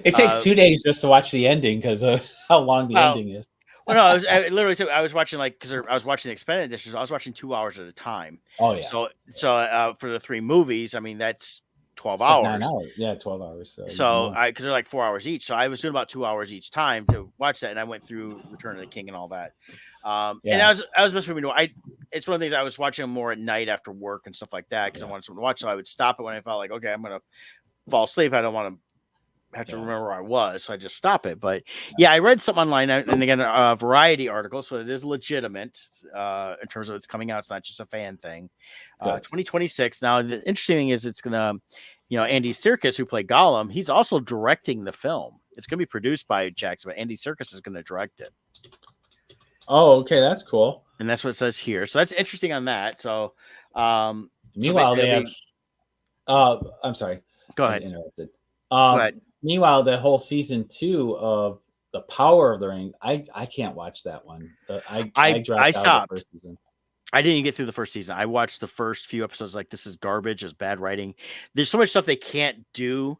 [SPEAKER 2] It takes 2 days just to watch the ending because of how long the ending is.
[SPEAKER 1] Well, no, I was watching because I was watching the extended editions. I was watching 2 hours at a time.
[SPEAKER 2] Oh yeah.
[SPEAKER 1] So for the three movies, I mean that's 12 hours.
[SPEAKER 2] 9 hours. Yeah, 12 hours.
[SPEAKER 1] So because they're like 4 hours each. So I was doing about 2 hours each time to watch that, and I went through Return of the King and all that. And I was listening to it's one of the things I was watching more at night after work and stuff like that because I wanted something to watch. So I would stop it when I felt like, okay, I'm gonna fall asleep. I don't want to have to remember where I was, so I just stop it. But I read something online, and again, a Variety article, so it is legitimate in terms of it's coming out. It's not just a fan thing. 2026. Now, the interesting thing is it's gonna, Andy Serkis, who played Gollum, he's also directing the film. It's gonna be produced by Jackson, but Andy Serkis is gonna direct it.
[SPEAKER 2] Oh, okay, that's cool.
[SPEAKER 1] And that's what it says here. So that's interesting on that. So,
[SPEAKER 2] meanwhile, they have. I'm sorry.
[SPEAKER 1] Go ahead.
[SPEAKER 2] Interrupted.
[SPEAKER 1] Go ahead.
[SPEAKER 2] Meanwhile, the whole season 2 of The Power of the Ring, I can't watch that one. I dropped out of the first season.
[SPEAKER 1] I didn't even get through the first season. I watched the first few episodes. Like, this is garbage. It's bad writing. There's so much stuff they can't do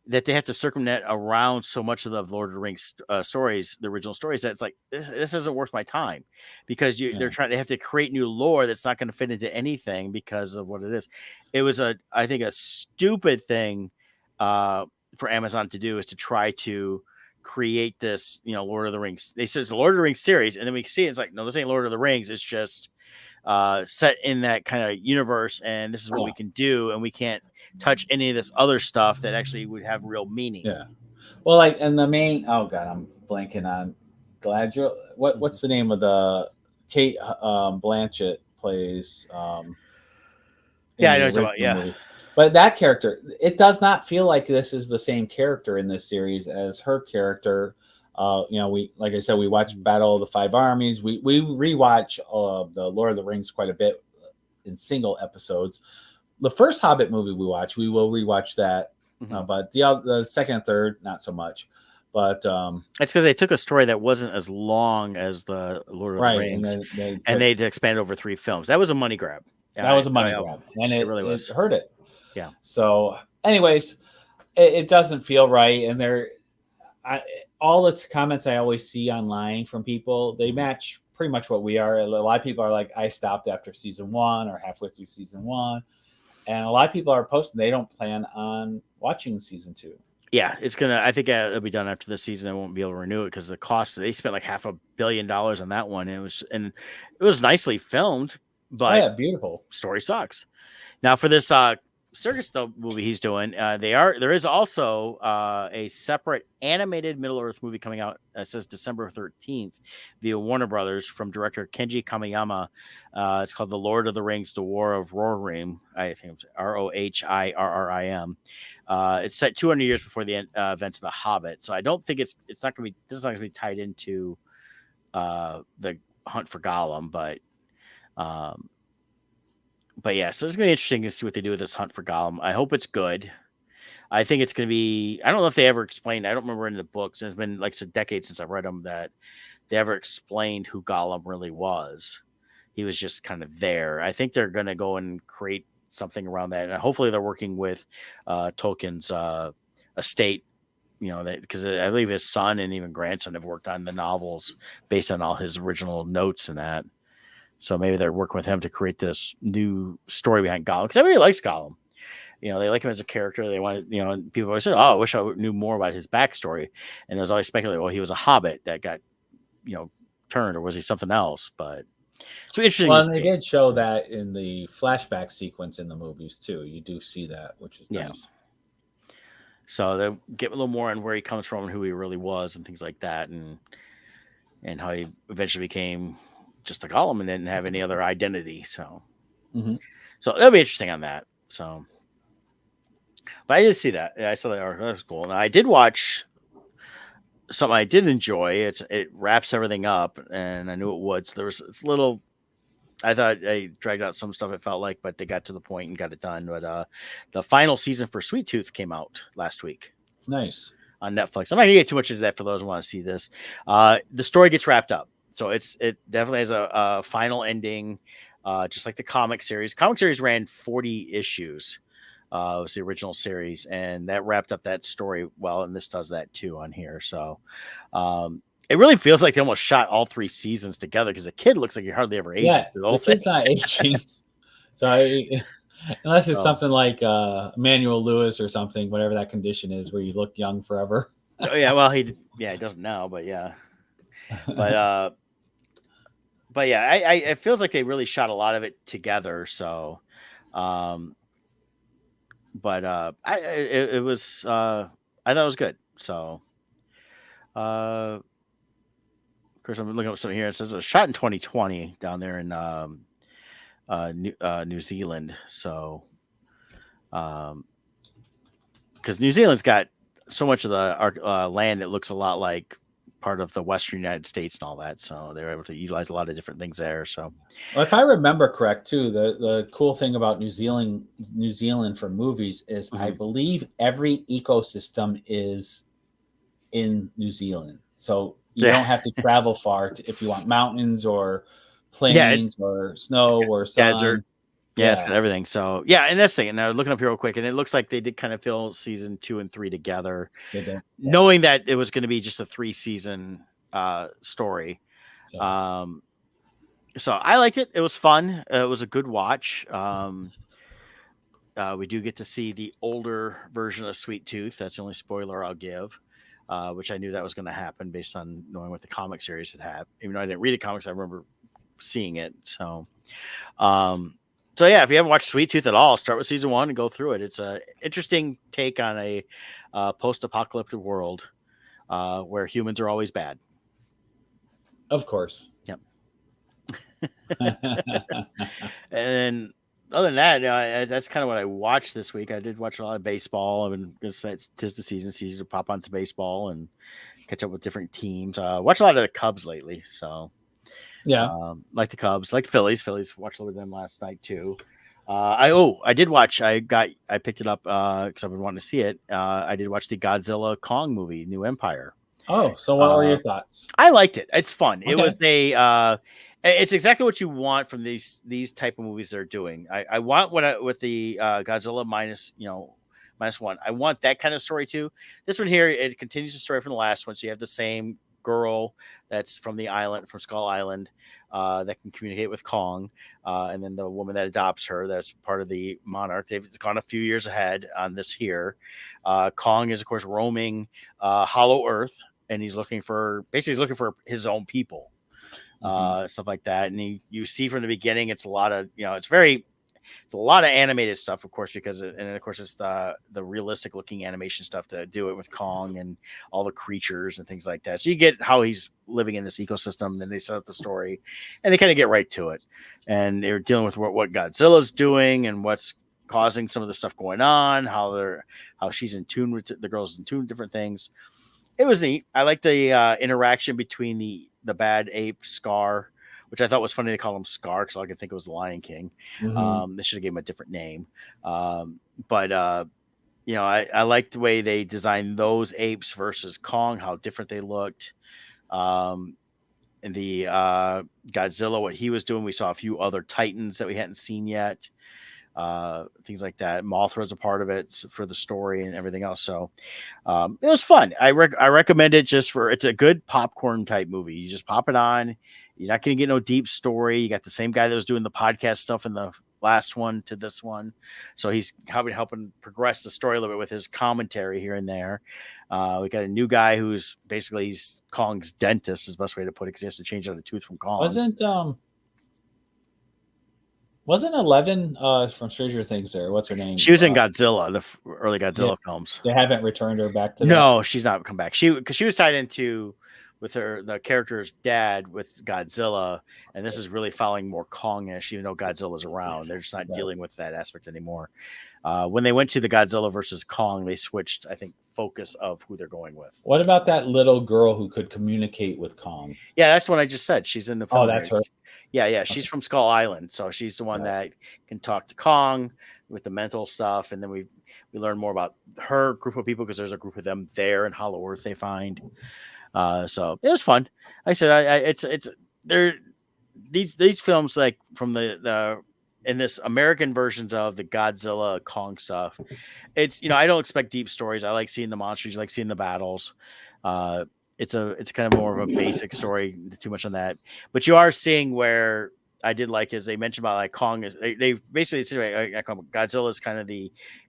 [SPEAKER 1] that they have to circumvent around so much of the Lord of the Rings stories, the original stories, that it's like this isn't worth my time, because
[SPEAKER 2] Yeah.
[SPEAKER 1] they have to create new lore that's not going to fit into anything because of what it is. It was I think a stupid thing uh, for Amazon to do, is to try to create this, Lord of the Rings. They said it's a Lord of the Rings series, and then we see it's like, no, this ain't Lord of the Rings. It's just set in that kind of universe, and this is what we
[SPEAKER 2] Yeah.
[SPEAKER 1] can do, and we can't touch any of this other stuff that actually would have real meaning.
[SPEAKER 2] Yeah. Well, like, and the main, oh God, I'm blanking on Galadriel.
[SPEAKER 1] Mhm.
[SPEAKER 2] What's the name of the Kate Blanchett plays in
[SPEAKER 1] Yeah, I know
[SPEAKER 2] the
[SPEAKER 1] what you're talking
[SPEAKER 2] original
[SPEAKER 1] about.
[SPEAKER 2] movie? But that character, it does not feel like this is the same character in this series as her character. We, like I said, we watched Battle of the Five Armies. We rewatch the Lord of the Rings quite a bit in single episodes. The first Hobbit movie we watched, we will rewatch that,
[SPEAKER 1] Hmm.
[SPEAKER 2] but the second and third, not so much. But
[SPEAKER 1] It's because they took a story that wasn't as long as the Lord of the
[SPEAKER 2] right, and
[SPEAKER 1] Rings,
[SPEAKER 2] then they
[SPEAKER 1] and
[SPEAKER 2] put
[SPEAKER 1] they expanded over 3 films. That was a money grab.
[SPEAKER 2] that was a money
[SPEAKER 1] It
[SPEAKER 2] grab, and
[SPEAKER 1] really
[SPEAKER 2] it
[SPEAKER 1] was.
[SPEAKER 2] hurt it.
[SPEAKER 1] Yeah.
[SPEAKER 2] So, anyways, it doesn't feel right, and I, all the comments I always see online from people, they match pretty much what we are. A lot of people are like, I stopped after season one or halfway through season one, and a lot of people are posting they don't plan on watching season two.
[SPEAKER 1] Yeah, it's gonna. I think it'll be done after this season. I won't be able to renew it because the cost. They spent like $500 million on that one. And it was nicely filmed,
[SPEAKER 2] Oh
[SPEAKER 1] but
[SPEAKER 2] yeah, beautiful.
[SPEAKER 1] story sucks. Now for this circus though movie he's doing, there is also a separate animated Middle Earth movie coming out. It says December 13th via Warner Brothers from director Kenji Kamiyama. It's called The Lord of the Rings: The War of Rohirrim. I think it's Rohirrim. It's set 200 years before the events of The Hobbit, so I don't think it's not going to be this is not going to be tied into the Hunt for Gollum, um, but yeah, so it's gonna be interesting to see what they do with this Hunt for Gollum. I hope it's good. I think it's gonna be. I don't know if they ever explained. I don't remember in the books. And it's been like a decade since I've read them, that they ever explained who Gollum really was. He was just kind of there. I think they're gonna go and create something around that, and hopefully they're working with Tolkien's estate. Because I believe his son and even grandson have worked on the novels based on all his original notes and that. So maybe they're working with him to create this new story behind Gollum, because everybody likes Gollum. They like him as a character. They want, and people always said, "Oh, I wish I knew more about his backstory." And there's always speculated, "Well, he was a hobbit that got, you know, turned, or was he something else?" But so interesting
[SPEAKER 2] Well,
[SPEAKER 1] to
[SPEAKER 2] and they
[SPEAKER 1] see.
[SPEAKER 2] did show that in the flashback sequence in the movies too. You do see that, which is
[SPEAKER 1] Yeah.
[SPEAKER 2] nice.
[SPEAKER 1] So they get a little more on where he comes from and who he really was and things like that, and how he eventually became just a Gollum and didn't have any other identity. So
[SPEAKER 2] Hmm.
[SPEAKER 1] so that'll be interesting on that. So, but I did see that. I saw that article. That was cool. And I did watch something I did enjoy. It wraps everything up, and I knew it would. So it's a little. I thought they dragged out some stuff. It felt like, but they got to the point and got it done. But the final season for Sweet Tooth came out last week
[SPEAKER 2] Nice.
[SPEAKER 1] on Netflix. I'm not gonna get too much into that for those who want to see this. The story gets wrapped up, so it definitely has a final ending, just like the comic series. Comic series ran 40 issues. It was the original series, and that wrapped up that story well. And this does that too on here. So it really feels like they almost shot all 3 seasons together, because the kid looks like he hardly ever ages
[SPEAKER 2] Yeah,
[SPEAKER 1] through the whole
[SPEAKER 2] the
[SPEAKER 1] thing.
[SPEAKER 2] kid's not aging. So unless it's
[SPEAKER 1] So
[SPEAKER 2] something like Emmanuel Lewis or something, whatever that condition is, where you look young forever.
[SPEAKER 1] oh, yeah, well he doesn't now, but yeah, but yeah, it feels like they really shot a lot of it together. So, um, but it was I thought it was good. So, of course, I'm looking up something here. It says it was shot in 2020 down there in New Zealand. So, um, because New Zealand's got so much of the land that looks a lot like part of the Western United States and all that. So they were able to utilize a lot of different things there. So,
[SPEAKER 2] Well, if I remember correct, too, the cool thing about New Zealand for movies is I
[SPEAKER 1] mhm.
[SPEAKER 2] believe every ecosystem is in New Zealand, so you
[SPEAKER 1] Yeah,
[SPEAKER 2] don't have to travel far if you want mountains or
[SPEAKER 1] yeah, it's
[SPEAKER 2] plains or snow or
[SPEAKER 1] desert.
[SPEAKER 2] sun.
[SPEAKER 1] Yeah, it's
[SPEAKER 2] Yeah.
[SPEAKER 1] got everything. So yeah, and that's the thing. And I'm looking up here real quick, and it looks like they did kind of fill season 2 and 3 together,
[SPEAKER 2] Did they? Yeah.
[SPEAKER 1] knowing that it was going to be just a 3 season story.
[SPEAKER 2] Yeah.
[SPEAKER 1] Um, so I liked it. It was fun. It was a good watch. We do get to see the older version of Sweet Tooth. That's the only spoiler I'll give. Which I knew that was going to happen based on knowing what the comic series had. Even though I didn't read the comics, I remember seeing it. Um, so yeah, if you haven't watched Sweet Tooth at all, start with season 1 and go through it. It's a interesting take on a post-apocalyptic world where humans are always bad.
[SPEAKER 2] Of course.
[SPEAKER 1] Yep. And other than that, that's kind of what I watched this week. I did watch a lot of baseball. I've been just it's tis the season to pop on some baseball and catch up with different teams. Watch a lot of the Cubs lately, so
[SPEAKER 2] Yeah.
[SPEAKER 1] like the Cubs, like the Phillies. Phillies watched a little bit of them last night too. I did watch. I picked it up because I've been wanting to see it. I did watch the Godzilla Kong movie, New Empire.
[SPEAKER 2] Oh, so what were your thoughts?
[SPEAKER 1] I liked it. It's fun. It
[SPEAKER 2] Okay.
[SPEAKER 1] was it's exactly what you want from these type of movies they're doing. I want with the Godzilla -1. I want that kind of story too. This one here, it continues the story from the last one. So you have the same girl that's from the island, from Skull Island, that can communicate with Kong, and then the woman that adopts her, that's part of the Monarch. They've gone a few years ahead on this here. Kong is of course roaming Hollow Earth, and he's looking for his own people, stuff like that. And you see from the beginning, it's a lot of it's a lot of animated stuff, of course, because of course it's the realistic looking animation stuff to do it with Kong and all the creatures and things like that. So you get how he's living in this ecosystem. Then they set up the story, and they kind of get right to it. And they're dealing with what Godzilla's doing and what's causing some of the stuff going on. How she's in tune with the girls in tune with different things. It was neat. I like the interaction between the bad ape Scar, which I thought was funny. They call him Scar because all I could think of was the Lion King. They should have gave him a different name. But I liked the way they designed those apes versus Kong, how different they looked. And the Godzilla, what he was doing. We saw a few other Titans that we hadn't seen yet. Things like that. Mothra's a part of it for the story and everything else. So it was fun. I recommend it it's a good popcorn type movie. You just pop it on. You're not going to get no deep story. You got the same guy that was doing the podcast stuff in the last one to this one. So he's helping progress the story a little bit with his commentary here and there. We got a new guy who's basically he's Kong's dentist is the best way to put it because he has to change out a tooth from Kong.
[SPEAKER 2] Wasn't Eleven from Stranger Things there? What's her name?
[SPEAKER 1] She was in Godzilla, the early Godzilla films.
[SPEAKER 2] They haven't returned her back to
[SPEAKER 1] No, she's not come back. Because she was tied into with the character's dad with Godzilla, and this is really following more Kongish, even though Godzilla's around. They're just not dealing with that aspect anymore. When they went to the Godzilla versus Kong, they switched, I think, focus of who they're going with.
[SPEAKER 2] What about that little girl who could communicate with Kong?
[SPEAKER 1] Yeah, that's what I just said. She's in the film.
[SPEAKER 2] Oh, that's her.
[SPEAKER 1] Yeah. She's from Skull Island, so she's the one that can talk to Kong with the mental stuff, and then we learn more about her group of people because there's a group of them there in Hollow Earth they find. So it was fun. Like I said, it's there. These films, like from the in this American versions of the Godzilla Kong stuff, it's I don't expect deep stories. I like seeing the monsters, I like seeing the battles. It's kind of more of a basic story, too much on that. But you are seeing where I did like is they mentioned about like Kong is they basically say Godzilla is kind of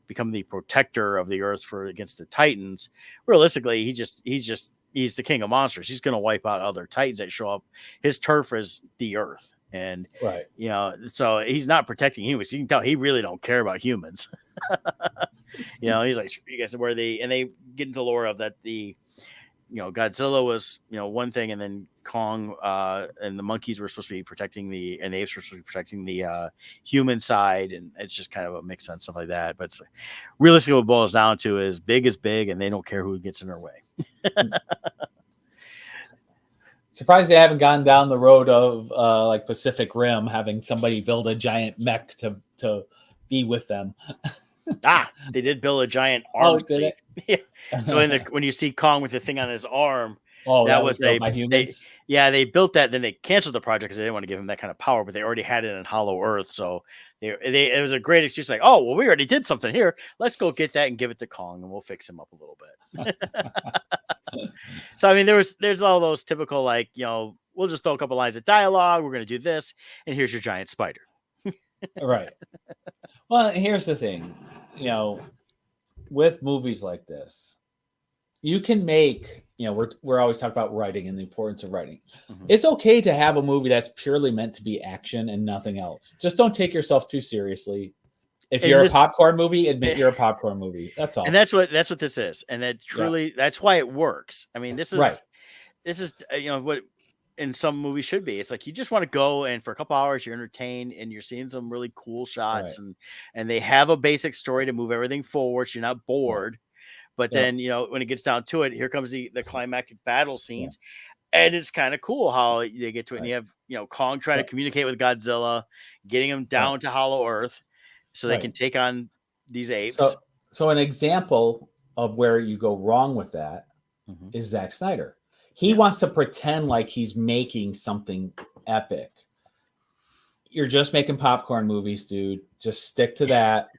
[SPEAKER 1] become the protector of the earth against the Titans. Realistically, he's the king of monsters. He's going to wipe out other Titans that show up. His turf is the earth. And, so he's not protecting humans. You can tell he really don't care about humans. He's like, you guys, and they get into the lore of that Godzilla was, one thing, and then Kong and the monkeys were supposed to be protecting and the apes were supposed to be protecting the human side, and it's just kind of a mix on stuff like that. But realistically, what it boils down to is big, and they don't care who gets in their way.
[SPEAKER 2] Surprised they haven't gone down the road of like Pacific Rim, having somebody build a giant mech to be with them.
[SPEAKER 1] They did build a giant arm.
[SPEAKER 2] Did it?
[SPEAKER 1] Yeah. So when you see Kong with the thing on his arm,
[SPEAKER 2] that was built by humans.
[SPEAKER 1] Yeah, they built that, then they canceled the project because they didn't want to give him that kind of power, but they already had it in Hollow Earth, so it was a great excuse, like, oh well, we already did something here. Let's go get that and give it to Kong, and we'll fix him up a little bit. So I mean, there's all those typical, like, we'll just throw a couple lines of dialogue. We're gonna do this, and here's your giant spider.
[SPEAKER 2] Right. Well, here's the thing, with movies like this, you can make, we're always talking about writing and the importance of writing.
[SPEAKER 1] Mhm.
[SPEAKER 2] It's okay to have a movie that's purely meant to be action and nothing else. Just don't take yourself too seriously. If
[SPEAKER 1] And
[SPEAKER 2] you're a
[SPEAKER 1] this,
[SPEAKER 2] popcorn movie, admit you're a popcorn movie. That's
[SPEAKER 1] and
[SPEAKER 2] all.
[SPEAKER 1] that's what this is, and that
[SPEAKER 2] Yeah.
[SPEAKER 1] truly, that's why it works. I mean,
[SPEAKER 2] Right.
[SPEAKER 1] this is what in some movies should be. It's like you just want to go and for a couple hours you're entertained and you're seeing some really cool shots,
[SPEAKER 2] Right.
[SPEAKER 1] and they have a basic story to move everything forward, so you're not
[SPEAKER 2] Right.
[SPEAKER 1] bored. But
[SPEAKER 2] Yep.
[SPEAKER 1] then, when it gets down to it, here comes the climactic battle
[SPEAKER 2] Yeah.
[SPEAKER 1] scenes. And it's kind of cool how they get to it. And
[SPEAKER 2] Right.
[SPEAKER 1] you have, Kong trying to
[SPEAKER 2] So,
[SPEAKER 1] communicate with Godzilla, getting him
[SPEAKER 2] right.
[SPEAKER 1] down to Hollow Earth so they
[SPEAKER 2] Right.
[SPEAKER 1] can take on these apes.
[SPEAKER 2] So an example of where you go wrong with that
[SPEAKER 1] Mhm.
[SPEAKER 2] is Zack Snyder. He
[SPEAKER 1] Yeah.
[SPEAKER 2] wants to pretend like he's making something epic. You're just making popcorn movies, dude. Just stick to that.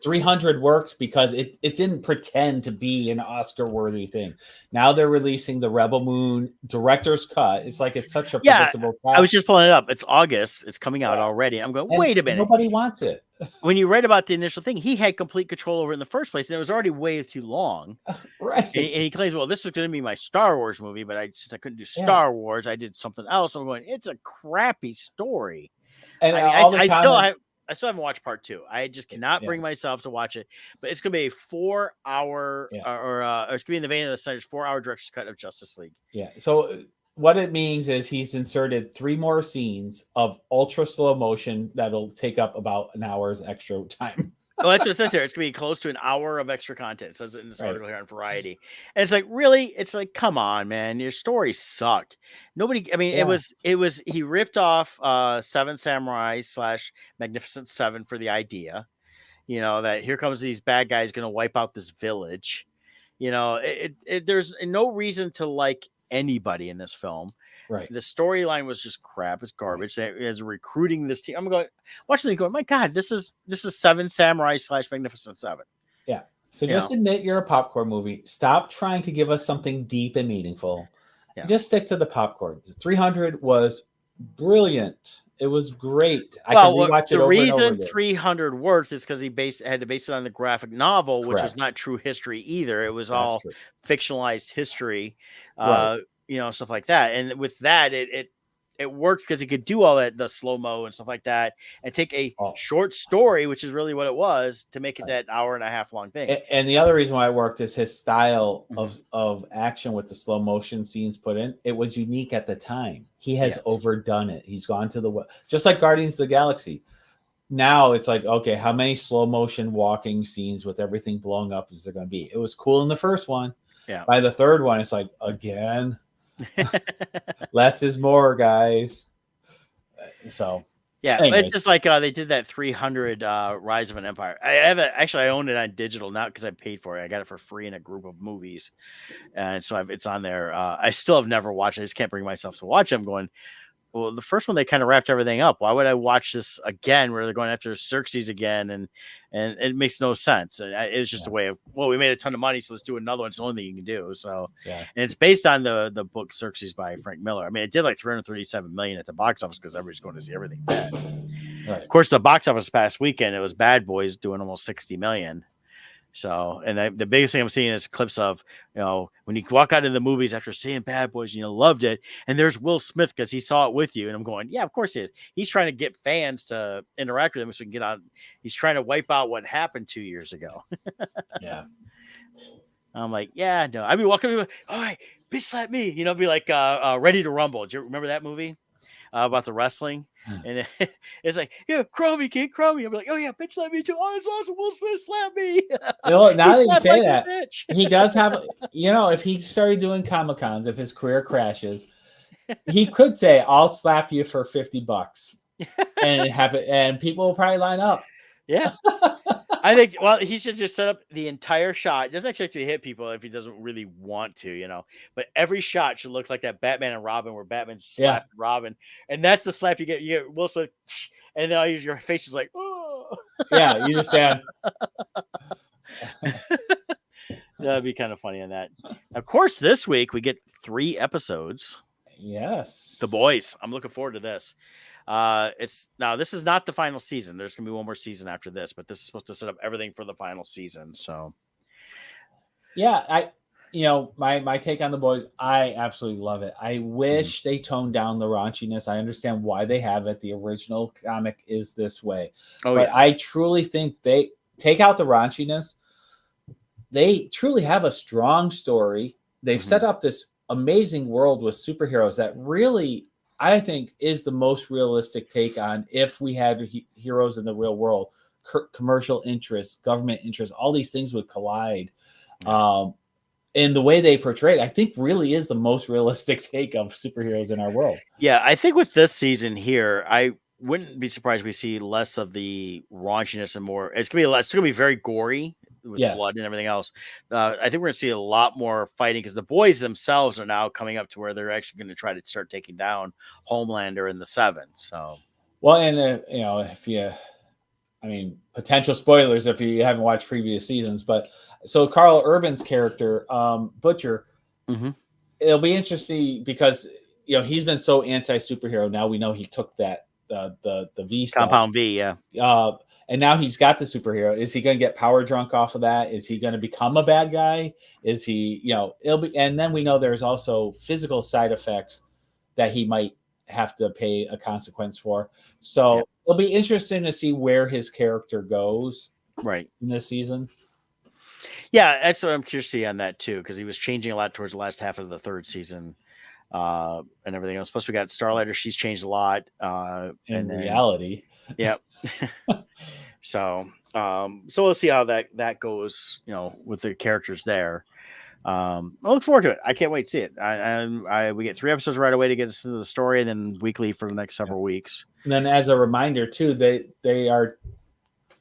[SPEAKER 2] 300 worked because it didn't pretend to be an Oscar-worthy thing. Now they're releasing the Rebel Moon director's cut. It's like it's such a
[SPEAKER 1] Yeah.
[SPEAKER 2] predictable
[SPEAKER 1] I was
[SPEAKER 2] path.
[SPEAKER 1] just pulling it up. It's August. It's coming out
[SPEAKER 2] Yeah.
[SPEAKER 1] already. I'm going,
[SPEAKER 2] And
[SPEAKER 1] wait a minute.
[SPEAKER 2] nobody wants it.
[SPEAKER 1] When you read about the initial thing, he had complete control over it in the first place, and it was already way too long.
[SPEAKER 2] Right.
[SPEAKER 1] And he claims, well, this was going to be my Star Wars movie, but since I couldn't do
[SPEAKER 2] Yeah.
[SPEAKER 1] Star Wars, I did something else. I'm going, it's a crappy story.
[SPEAKER 2] And
[SPEAKER 1] I mean,
[SPEAKER 2] all the
[SPEAKER 1] I still
[SPEAKER 2] comments,
[SPEAKER 1] haven't watched part 2. I just cannot
[SPEAKER 2] yeah.
[SPEAKER 1] bring myself to watch it. But it's gonna be a 4-hour,
[SPEAKER 2] Yeah.
[SPEAKER 1] or it's gonna be in the vein of the Snyder's 4-hour director's cut of Justice League.
[SPEAKER 2] Yeah. So what it means is he's inserted 3 more scenes of ultra slow motion that'll take up about an hour's extra time.
[SPEAKER 1] Oh, that's what it says here. It's gonna be close to an hour of extra content. It says it in this
[SPEAKER 2] Right.
[SPEAKER 1] article here on Variety. And it's like, really? It's like, come on, man. Your story sucked. Nobody, I mean,
[SPEAKER 2] Yeah.
[SPEAKER 1] it was he ripped off Seven Samurai / Magnificent Seven for the idea. That here comes these bad guys gonna wipe out this village. There's no reason to like anybody in this film.
[SPEAKER 2] Right.
[SPEAKER 1] The storyline was just crap. It's garbage. As recruiting this team, I'm going watching it going, my God, this is Seven Samurai / Magnificent Seven.
[SPEAKER 2] Yeah. So just admit you're a popcorn movie. Stop trying to give us something deep and meaningful.
[SPEAKER 1] Yeah.
[SPEAKER 2] Just stick to the popcorn. 300 was brilliant. It was great. I
[SPEAKER 1] Well,
[SPEAKER 2] can rewatch it
[SPEAKER 1] the
[SPEAKER 2] over and over
[SPEAKER 1] reason
[SPEAKER 2] again.
[SPEAKER 1] 300 worked is because he had to base it on the graphic novel, which was
[SPEAKER 2] Correct.
[SPEAKER 1] not true history either. It was
[SPEAKER 2] That's
[SPEAKER 1] all
[SPEAKER 2] true.
[SPEAKER 1] fictionalized history,
[SPEAKER 2] Right.
[SPEAKER 1] Stuff like that. And with that, it worked because he could do all that, the slow mo and stuff like that, and take a short story, which is really what it was, to make it that hour and a half long thing.
[SPEAKER 2] And the other reason why it worked is his style of action with the slow motion scenes put in. It was unique at the time. He has overdone it. He's gone to just like Guardians of the Galaxy. Now it's like, okay, how many slow motion walking scenes with everything blowing up is there going to be? It was cool in the first one.
[SPEAKER 1] Yeah.
[SPEAKER 2] By the third one, it's like, again, less is more, guys. So
[SPEAKER 1] yeah,
[SPEAKER 2] anyways.
[SPEAKER 1] It's just like they did that 300 Rise of an Empire. I have it actually. I own it on digital, not because I paid for it. I got it for free in a group of movies, and so it's on there. I still have never watched it. I just can't bring myself to watch it. I'm going, well, the first one they kind of wrapped everything up. Why would I watch this again, where they're going after Xerxes again, and it makes no sense. And it's just a way of, well, we made a ton of money, so let's do another one. It's the only thing you can do. So, and it's based on the book Xerxes by Frank Miller. I mean, it did like 337 million at the box office because everybody's going to see everything bad.
[SPEAKER 2] Right.
[SPEAKER 1] Of course, the box office past weekend, it was Bad Boys doing almost 60 million. So, and the biggest thing I'm seeing is clips of, when you walk out of the movies after seeing Bad Boys, loved it. And there's Will Smith because he saw it with you. And I'm going, yeah, of course he is. He's trying to get fans to interact with him so we can get on. He's trying to wipe out what happened 2 years ago.
[SPEAKER 2] Yeah.
[SPEAKER 1] I'm like, yeah, no. I'd be walking up, all right, bitch slap me. Be like Ready to Rumble. Do you remember that movie about the wrestling? And it's like, yeah, Cromie, King Cromie. I'm like, oh yeah, bitch slap me too. Oh, it's awesome. Will Smith slap me.
[SPEAKER 2] Now that you say that,
[SPEAKER 1] bitch.
[SPEAKER 2] he does have, if he started doing Comic-Cons, if his career crashes, he could say, I'll slap you for $50 and have it, and people will probably line up.
[SPEAKER 1] Yeah. I think, well, he should just set up the entire shot. It doesn't actually hit people if he doesn't really want to, but every shot should look like that Batman and Robin where Batman
[SPEAKER 2] Yeah,
[SPEAKER 1] slapped Robin. And that's the slap you get. You get Will Smith, and then your face is like, oh.
[SPEAKER 2] yeah. You just stand.
[SPEAKER 1] That'd be kind of funny on that. Of course, this week we get 3 episodes.
[SPEAKER 2] Yes.
[SPEAKER 1] The Boys. I'm looking forward to this. This is not the final season. There's gonna be one more season after this, but this is supposed to set up everything for the final season. So
[SPEAKER 2] yeah, my take on The Boys, I absolutely love it. I wish they toned down the raunchiness. I understand why they have it. The original comic is this way. But I truly think they take out the raunchiness. They truly have a strong story. They've set up this amazing world with superheroes that really, I think, is the most realistic take on if we had heroes in the real world. Commercial interests, government interests, all these things would collide. And the way they portray it, I think, really is the most realistic take of superheroes in our world.
[SPEAKER 1] Yeah, I think with this season here, I wouldn't be surprised we see less of the raunchiness and more. It's gonna be very gory with blood and everything else. I think we're gonna see a lot more fighting because the boys themselves are now coming up to where they're actually going to try to start taking down Homelander in the 7. So,
[SPEAKER 2] well, and potential spoilers if you haven't watched previous seasons, but so Carl Urban's character, Butcher, it'll be interesting because he's been so anti-superhero. Now we know he took that the V stuff.
[SPEAKER 1] Compound V, yeah.
[SPEAKER 2] And now he's got the superhero. Is he going to get power drunk off of that? Is he going to become a bad guy? Is he, it'll be, and then we know there's also physical side effects that he might have to pay a consequence for. So it'll be interesting to see where his character goes
[SPEAKER 1] right
[SPEAKER 2] in this season.
[SPEAKER 1] Yeah, that's what I'm curious to see on that too, because he was changing a lot towards the last half of the 3rd season. And everything else. Plus, we got Starlighter. She's changed a lot.
[SPEAKER 2] In reality.
[SPEAKER 1] Yep. So we'll see how that goes, with the characters there. I look forward to it. I can't wait to see it. We get 3 episodes right away to get us into the story, and then weekly for the next several weeks.
[SPEAKER 2] And then as a reminder too, they are,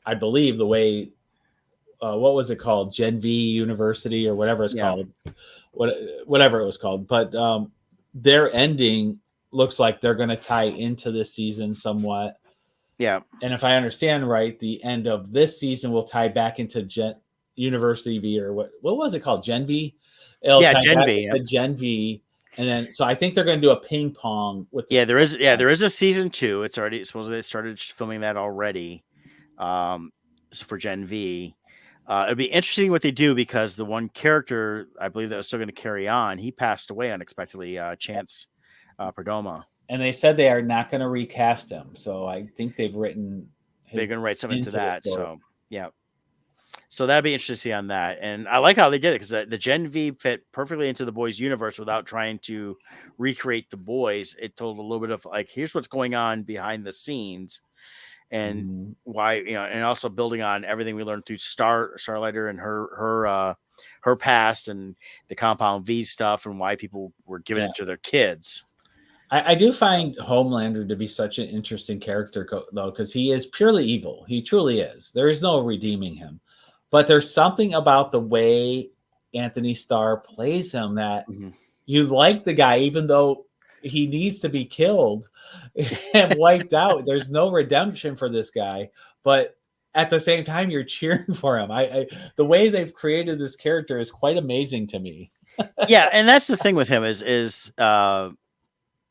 [SPEAKER 2] I believe, the way, what was it called? Gen V University or whatever it's called, whatever it was called. But their ending looks like they're going to tie into this season somewhat.
[SPEAKER 1] Yeah.
[SPEAKER 2] And if I understand right, the end of this season will tie back into University V, or what was it called? Gen V?
[SPEAKER 1] Gen V.
[SPEAKER 2] Yep. Gen V. And then, so I think they're going to do a ping pong with.
[SPEAKER 1] There is a season 2. It's already supposedly they started filming that already. So for Gen V, it'd be interesting what they do because the one character I believe that was still going to carry on, he passed away unexpectedly. Chance Perdomo.
[SPEAKER 2] And they said they are not going to recast him. So I think they're going
[SPEAKER 1] to write something into that. So yeah. So that'd be interesting to see on that. And I like how they did it because the Gen V fit perfectly into the Boys universe without trying to recreate the Boys. It told a little bit of like, here's what's going on behind the scenes and why, and also building on everything we learned through Starlighter and her past and the Compound V stuff and why people were giving it to their kids.
[SPEAKER 2] I do find Homelander to be such an interesting character, though, because he is purely evil. He truly is. There is no redeeming him. But there's something about the way Anthony Starr plays him that you like the guy, even though he needs to be killed and wiped out. There's no redemption for this guy. But at the same time, you're cheering for him. The way they've created this character is quite amazing to me.
[SPEAKER 1] Yeah, and that's the thing with him is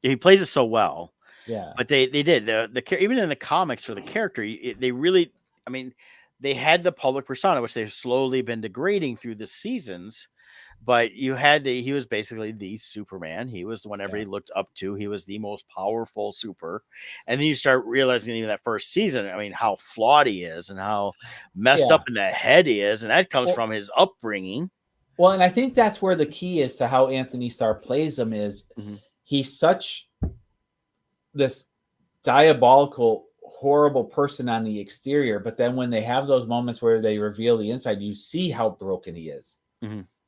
[SPEAKER 1] he plays it so well.
[SPEAKER 2] Yeah.
[SPEAKER 1] But they did even in the comics for the character, they really, they had the public persona, which they've slowly been degrading through the seasons. But he was basically the Superman. He was the one everybody looked up to. He was the most powerful super. And then you start realizing even that first season, how flawed he is and how messed up in the head he is. And that comes from his upbringing.
[SPEAKER 2] Well, and I think that's where the key is to how Anthony Starr plays him is he's such this diabolical, horrible person on the exterior. But then when they have those moments where they reveal the inside, you see how broken he is.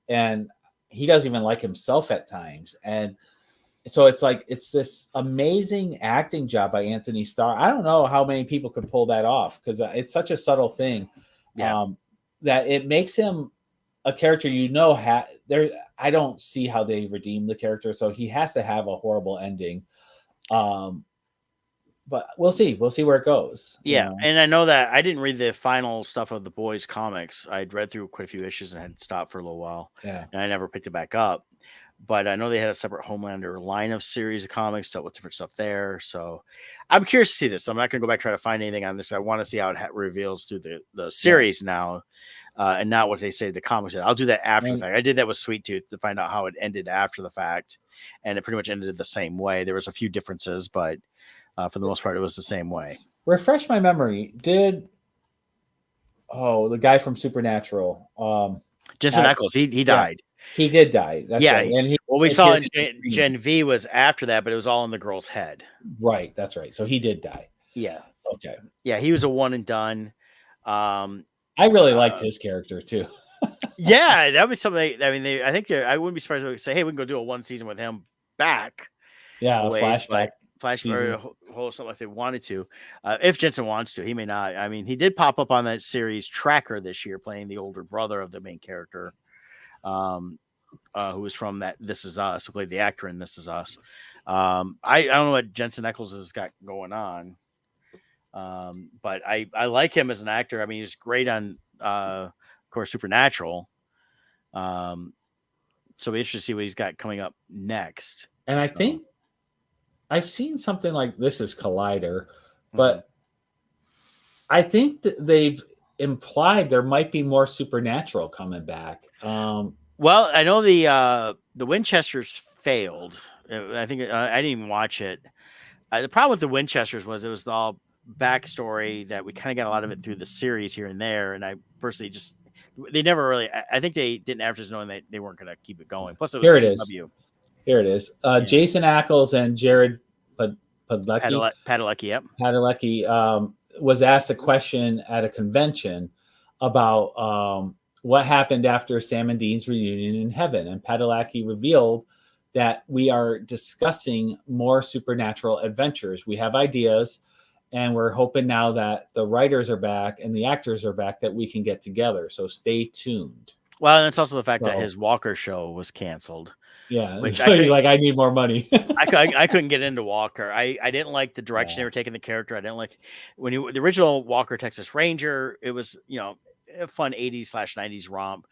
[SPEAKER 2] And he doesn't even like himself at times. And so it's this amazing acting job by Anthony Starr. I don't know how many people could pull that off because it's such a subtle thing.
[SPEAKER 1] Yeah.
[SPEAKER 2] that it makes him a character there. I don't see how they redeem the character, so he has to have a horrible ending. But we'll see. We'll see where it goes.
[SPEAKER 1] Yeah, and I know that I didn't read the final stuff of the boys' comics. I'd read through quite a few issues and had stopped for a little while,
[SPEAKER 2] Yeah.
[SPEAKER 1] and I never picked it back up. But I know they had a separate Homelander line of series of comics, dealt with different stuff there. So I'm curious to see this. I'm not going to go back and try to find anything on this. I want to see how it reveals through the series now, and not what they say the comics. I'll do that after the fact. I did that with Sweet Tooth to find out how it ended after the fact, and it pretty much ended the same way. There was a few differences, but for the most part, it was the same way.
[SPEAKER 2] Refresh my memory. The guy from Supernatural,
[SPEAKER 1] Jensen Ackles, he died.
[SPEAKER 2] He did die. That's right. And
[SPEAKER 1] we saw in Gen V was after that, but it was all in the girl's head.
[SPEAKER 2] Right. That's right. So he did die.
[SPEAKER 1] Yeah.
[SPEAKER 2] Okay.
[SPEAKER 1] Yeah, he was a one and done.
[SPEAKER 2] I really liked his character too.
[SPEAKER 1] Yeah, that was something. I mean, I think I wouldn't be surprised if they say, "Hey, we can go do a one season with him back."
[SPEAKER 2] Yeah, a flashback
[SPEAKER 1] or something like they wanted to. If Jensen wants to, he may not. I mean, he did pop up on that series Tracker this year, playing the older brother of the main character, who was from that This Is Us, who played the actor in This Is Us. I don't know what Jensen Ackles has got going on, but I like him as an actor. I mean, he's great on, of course, Supernatural. So we're interested to see what he's got coming up next.
[SPEAKER 2] And I think I've seen something like This Is Collider, but I think that they've implied there might be more Supernatural coming back.
[SPEAKER 1] Well, I know the Winchesters failed. I think I didn't even watch it. The problem with the Winchesters was it was all backstory that we kind of got a lot of it through the series here and there. And I personally they never really. I think they didn't advertise knowing that they weren't going to keep it going. Plus, it was CW.
[SPEAKER 2] Here it is. Jason Ackles and Jared
[SPEAKER 1] Padalecki, yep.
[SPEAKER 2] Padalecki was asked a question at a convention about what happened after Sam and Dean's reunion in heaven. And Padalecki revealed that we are discussing more supernatural adventures. We have ideas, and we're hoping now that the writers are back and the actors are back that we can get together. So stay tuned.
[SPEAKER 1] Well, and it's also the fact that his Walker show was canceled.
[SPEAKER 2] Yeah, which he's like, I need more money.
[SPEAKER 1] I couldn't get into Walker. I didn't like the direction they were taking the character. I didn't like the original Walker Texas Ranger. It was a fun 80s/90s romp.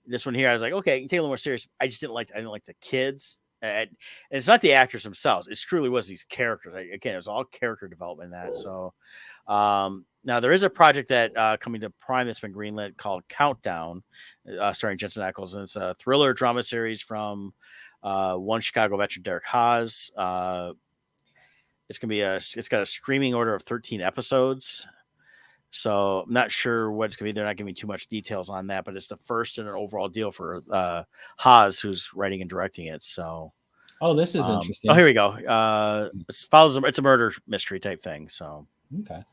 [SPEAKER 1] This one here, I was like, okay, you can take it a little more serious. I didn't like the kids. And it's not the actors themselves. It truly was these characters. Again, it was all character development in that. So now there is a project that coming to Prime that's been greenlit called Countdown, starring Jensen Ackles, and it's a thriller drama series from one Chicago veteran, Derek Haas. It's got a streaming order of 13 episodes. So I'm not sure what it's going to be. They're not giving me too much details on that, but it's the first in an overall deal for Haas, who's writing and directing it. So,
[SPEAKER 2] this is interesting.
[SPEAKER 1] Oh, here we go. It's a murder mystery type thing. So,
[SPEAKER 2] okay.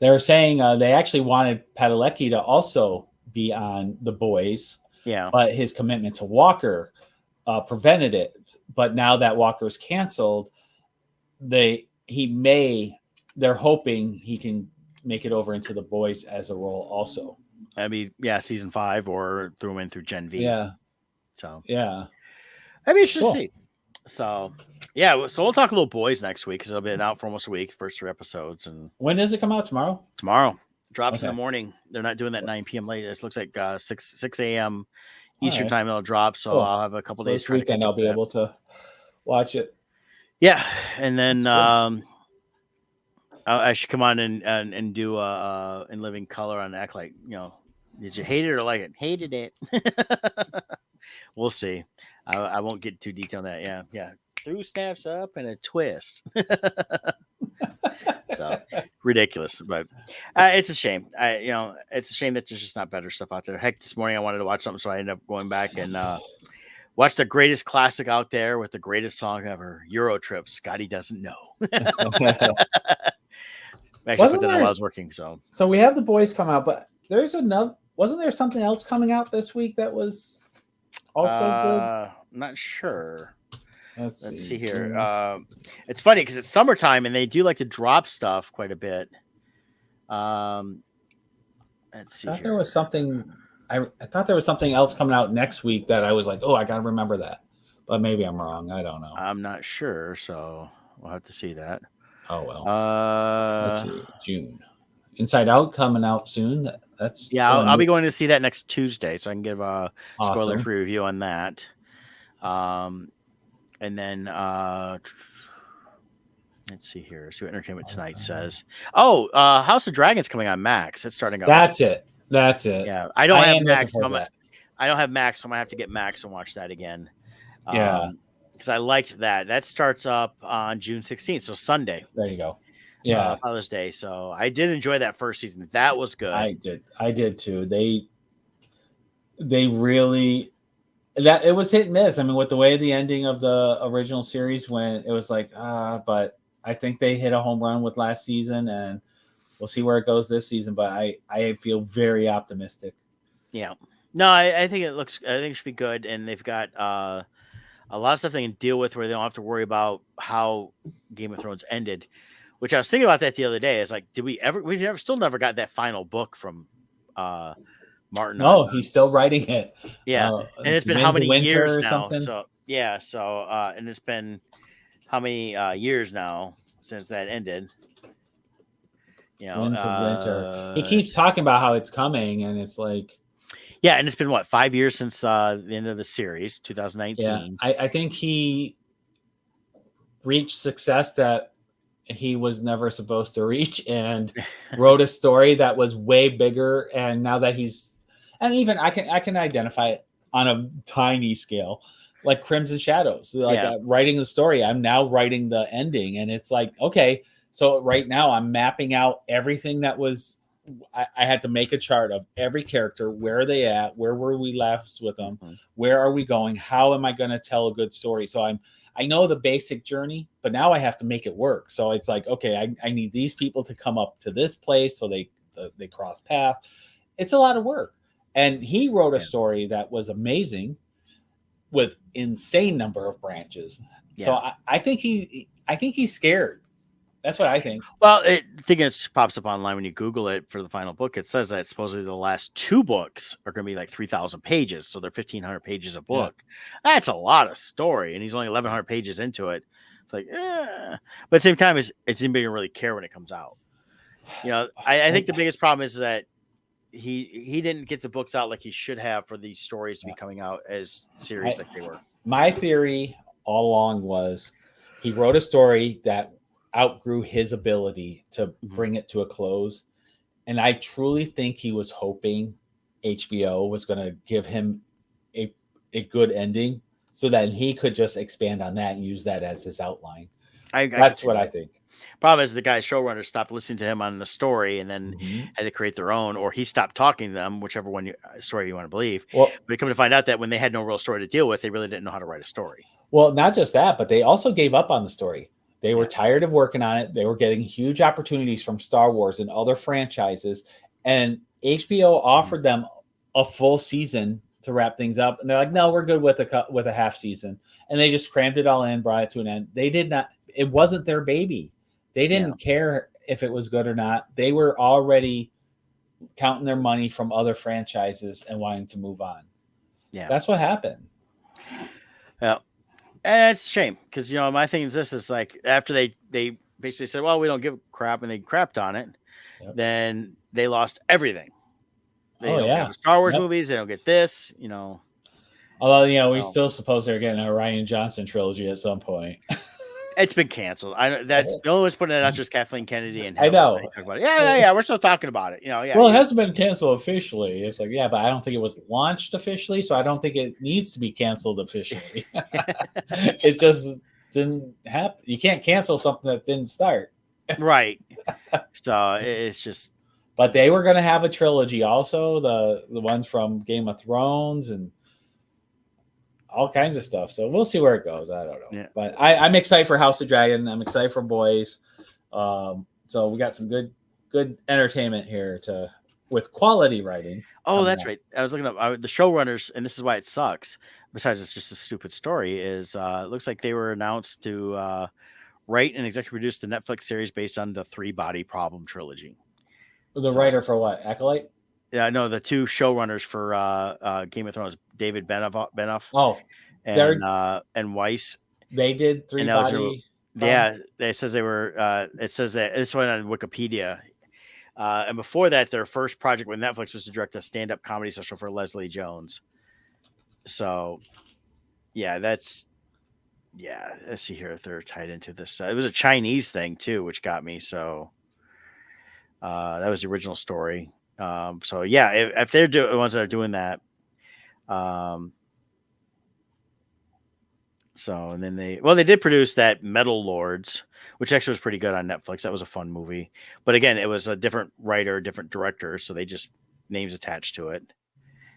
[SPEAKER 2] They're saying they actually wanted Padalecki to also be on The Boys.
[SPEAKER 1] Yeah.
[SPEAKER 2] But his commitment to Walker prevented it. But now that Walker's canceled, they're hoping he can make it over into The Boys as a role also.
[SPEAKER 1] I mean, season 5 or throw him in through Gen V.
[SPEAKER 2] Yeah.
[SPEAKER 1] So
[SPEAKER 2] yeah,
[SPEAKER 1] I mean, it's just see. So so we'll talk a little Boys next week because it'll be out for almost a week, first 3 episodes. And
[SPEAKER 2] when does it come out? Tomorrow.
[SPEAKER 1] Drops in the morning. They're not doing that 9 p.m. late. It looks like 6 a.m. Eastern time it'll drop. So I'll have a couple days.
[SPEAKER 2] This weekend I'll be able to watch it.
[SPEAKER 1] Yeah, and then I should come on and do in living color and act like did you hate it or like it? Hated it. We'll see. I won't get too detailed on that. Yeah. 2 snaps up and a twist. So ridiculous, but it's a shame. It's a shame that there's just not better stuff out there. Heck, this morning I wanted to watch something, so I ended up going back and watch the greatest classic out there with the greatest song ever, Euro Trip. Scotty Doesn't Know. Actually, while I was working. So
[SPEAKER 2] we have The Boys come out, but there's another. Wasn't there something else coming out this week that was also good?
[SPEAKER 1] I'm not sure. Let's see here. It's funny because it's summertime and they do like to drop stuff quite a bit. Let's
[SPEAKER 2] I
[SPEAKER 1] see
[SPEAKER 2] thought there was
[SPEAKER 1] here.
[SPEAKER 2] something. I thought there was something else coming out next week that I was like, oh, I gotta remember that. But maybe I'm wrong. I don't know.
[SPEAKER 1] I'm not sure, so we'll have to see that.
[SPEAKER 2] Oh well. Let's
[SPEAKER 1] Uh,
[SPEAKER 2] see. June. Inside Out coming out soon. That's
[SPEAKER 1] yeah,
[SPEAKER 2] the
[SPEAKER 1] I'll be
[SPEAKER 2] new.
[SPEAKER 1] going to see that next Tuesday, so I can give a
[SPEAKER 2] Awesome.
[SPEAKER 1] spoiler-free review on that. Um, and then let's see here. See what Entertainment Tonight says. Oh, House of Dragons coming on Max. It's starting up.
[SPEAKER 2] That's it. That's it.
[SPEAKER 1] Yeah, I don't
[SPEAKER 2] I
[SPEAKER 1] have
[SPEAKER 2] am looking
[SPEAKER 1] Max.
[SPEAKER 2] forward to that.
[SPEAKER 1] I don't have Max, so I'm gonna have to get Max and watch that again.
[SPEAKER 2] Yeah.
[SPEAKER 1] Because I liked that. That starts up on June 16th, so Sunday,
[SPEAKER 2] There you go. Yeah.
[SPEAKER 1] Father's Day. So I did enjoy that first season. That was good.
[SPEAKER 2] I did. I did too. They really that it was hit and miss. I mean, with the way the ending of the original series went, it was like but I think they hit a home run with last season, and we'll see where it goes this season. But I feel very optimistic.
[SPEAKER 1] Yeah. No, I think it looks. I think it should be good, and they've got a lot of stuff they can deal with where they don't have to worry about how Game of Thrones ended. Which I was thinking about that the other day. Is like, did we ever? We never, still never got that final book from uh, Martin
[SPEAKER 2] No,
[SPEAKER 1] on.
[SPEAKER 2] he's still writing it.
[SPEAKER 1] Yeah, and it's been how
[SPEAKER 2] Winds of
[SPEAKER 1] many
[SPEAKER 2] Winter
[SPEAKER 1] years
[SPEAKER 2] or
[SPEAKER 1] now?
[SPEAKER 2] something.
[SPEAKER 1] So yeah, so and it's been how many years now since that ended? You know,
[SPEAKER 2] Winds of Winter. He keeps
[SPEAKER 1] it's-
[SPEAKER 2] talking about how it's coming, and it's like,
[SPEAKER 1] yeah, and it's been what 5 years since the end of the series,
[SPEAKER 2] yeah,
[SPEAKER 1] 2019.
[SPEAKER 2] I think he reached success that he was never supposed to reach, and wrote a story that was way bigger. And now that he's, and even I can identify it on a tiny scale, like Crimson Shadows, like
[SPEAKER 1] Yeah,
[SPEAKER 2] writing the story. I'm now writing the ending, and it's like, okay, so right now I'm mapping out everything that was. I had to make a chart of every character. Where are they at? Where were we left with them?
[SPEAKER 1] mhm,
[SPEAKER 2] Where are we going? How am I going to tell a good story? So I know the basic journey, but now I have to make it work. So it's like, okay, I need these people to come up to this place so they cross paths. It's a lot of work. And he wrote a
[SPEAKER 1] yeah,
[SPEAKER 2] story that was amazing with insane number of branches. So
[SPEAKER 1] yeah.
[SPEAKER 2] I think he's scared. That's what I think.
[SPEAKER 1] Well, I think it pops up online when you Google it for the final book. It says that supposedly the last two books are going to be like 3,000 pages, so they're 1,500 pages a
[SPEAKER 2] Yeah.
[SPEAKER 1] book. That's a lot of story, and he's only 1,100 pages into it. It's like, but at the same time, it's anybody gonna really care when it comes out. You know, I think the biggest problem is that he didn't get the books out like he should have for these stories to be coming out as series like they were.
[SPEAKER 2] My theory all along was he wrote a story that outgrew his ability to
[SPEAKER 1] Mhm.
[SPEAKER 2] bring it to a close. And I truly think he was hoping HBO was going to give him a, a good ending so that he could just expand on that and use that as his outline.
[SPEAKER 1] I could
[SPEAKER 2] That's
[SPEAKER 1] see
[SPEAKER 2] what I
[SPEAKER 1] that.
[SPEAKER 2] think.
[SPEAKER 1] Problem is the guy showrunner stopped listening to him on the story and then
[SPEAKER 2] Mhm.
[SPEAKER 1] had to create their own, or he stopped talking to them, whichever one story you want to believe.
[SPEAKER 2] Well,
[SPEAKER 1] But come to find out that when they had no real story to deal with, they really didn't know how to write a story.
[SPEAKER 2] Well, not just that, but they also gave up on the story. They were
[SPEAKER 1] Yeah.
[SPEAKER 2] tired of working on it. They were getting huge opportunities from Star Wars and other franchises, and HBO
[SPEAKER 1] Mhm.
[SPEAKER 2] offered them a full season to wrap things up, and they're like, "No, we're good with a half season." And they just crammed it all in, brought it to an end. They did not. It wasn't their baby. They
[SPEAKER 1] Yeah.
[SPEAKER 2] didn't care if it was good or not. They were already counting their money from other franchises and wanting to move on.
[SPEAKER 1] Yeah.
[SPEAKER 2] That's what happened.
[SPEAKER 1] Yeah. And it's a shame because, my thing is this is like after they basically said, well, we don't give a crap and they crapped on it,
[SPEAKER 2] Yep.
[SPEAKER 1] then they lost everything. They
[SPEAKER 2] Oh
[SPEAKER 1] don't get
[SPEAKER 2] yeah.
[SPEAKER 1] the Star Wars
[SPEAKER 2] Yep.
[SPEAKER 1] movies. They don't get this,
[SPEAKER 2] Although, we
[SPEAKER 1] So
[SPEAKER 2] still suppose they're getting a Ryan Johnson trilogy at some point.
[SPEAKER 1] it's been canceled. That's the only one's putting it out just Kathleen Kennedy and
[SPEAKER 2] I
[SPEAKER 1] Hillary. They
[SPEAKER 2] know.
[SPEAKER 1] talk about it. Yeah. We're still talking about it. Yeah.
[SPEAKER 2] Well, it hasn't been canceled officially. It's like, yeah, but I don't think it was launched officially, so I don't think it needs to be canceled officially. It just didn't happen. You can't cancel something that didn't start.
[SPEAKER 1] Right. So it's just
[SPEAKER 2] But they were going to have a trilogy also, the ones from Game of Thrones and all kinds of stuff. So we'll see where it goes. I don't know.
[SPEAKER 1] yeah.
[SPEAKER 2] But I'm excited for House of Dragon. I'm excited for Boys. So we got some good entertainment here with quality writing.
[SPEAKER 1] Oh, that's right. I was looking up the showrunners, and this is why it sucks. Besides, it's just a stupid story. Is it looks like they were announced to write and executive produce the Netflix series based on the Three Body Problem trilogy.
[SPEAKER 2] The
[SPEAKER 1] So
[SPEAKER 2] writer for what? Acolyte?
[SPEAKER 1] Yeah, no, the two showrunners for Game of Thrones, David Benoff
[SPEAKER 2] Oh, they're
[SPEAKER 1] and Weiss
[SPEAKER 2] they did Three
[SPEAKER 1] and Alexander.
[SPEAKER 2] Body Problem.
[SPEAKER 1] Yeah, it says they were. It says that this one on Wikipedia. And before that, their first project with Netflix was to direct a stand-up comedy special for Leslie Jones. So, yeah, that's Let's see here if they're tied into this. It was a Chinese thing too, which got me. So, that was the original story. So yeah, if they're the ones that are doing that, um, so and then they did produce that Metal Lords, which actually was pretty good on Netflix. That was a fun movie, but again, it was a different writer, different director, so they just names attached to it.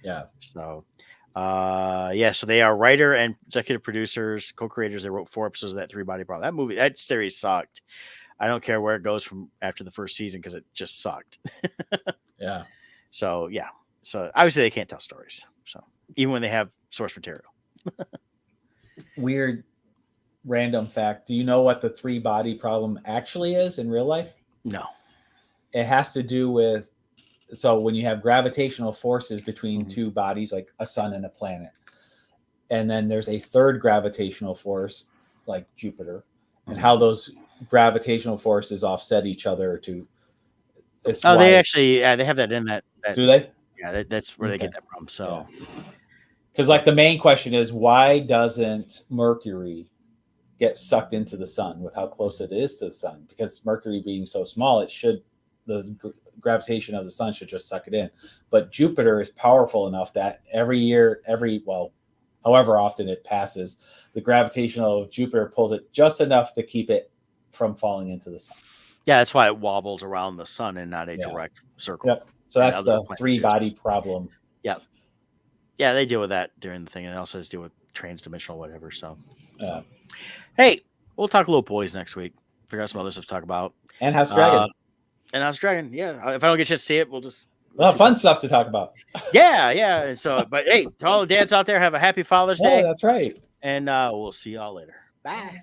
[SPEAKER 2] Yeah.
[SPEAKER 1] So, yeah, so they are writer and executive producers, co-creators. They wrote 4 episodes of that Three Body Problem. That series sucked. I don't care where it goes from after the first season because it just sucked.
[SPEAKER 2] Yeah.
[SPEAKER 1] So yeah, so obviously they can't tell stories. So even when they have source material.
[SPEAKER 2] Weird random fact. Do you know what the Three Body Problem actually is in real life?
[SPEAKER 1] No.
[SPEAKER 2] It has to do with, so when you have gravitational forces between two bodies, like a sun and a planet, and then there's a third gravitational force like Jupiter, and how those gravitational forces offset each other to.
[SPEAKER 1] They actually, they have that in that.
[SPEAKER 2] Do they?
[SPEAKER 1] Yeah, that's where they get that from. So,
[SPEAKER 2] because like the main question is, why doesn't Mercury get sucked into the sun with how close it is to the sun? Because Mercury being so small, the gravitation of the sun should just suck it in. But Jupiter is powerful enough that every year, however often it passes, the gravitational of Jupiter pulls it just enough to keep it from falling into the sun.
[SPEAKER 1] Yeah, that's why it wobbles around the sun and not a direct circle.
[SPEAKER 2] Yep. So that's the Three Body Problem.
[SPEAKER 1] Yep. Yeah, they deal with that during the thing, and it also has to deal with transdimensional whatever. So, hey, we'll talk little boys next week. Figure out some other stuff to talk about.
[SPEAKER 2] And House Dragon.
[SPEAKER 1] Yeah. If I don't get a chance to see it, we'll just
[SPEAKER 2] fun stuff to talk about.
[SPEAKER 1] Yeah. So, but hey, to all the dads out there, have a happy Father's Day.
[SPEAKER 2] Oh, that's right.
[SPEAKER 1] And we'll see y'all later. Bye.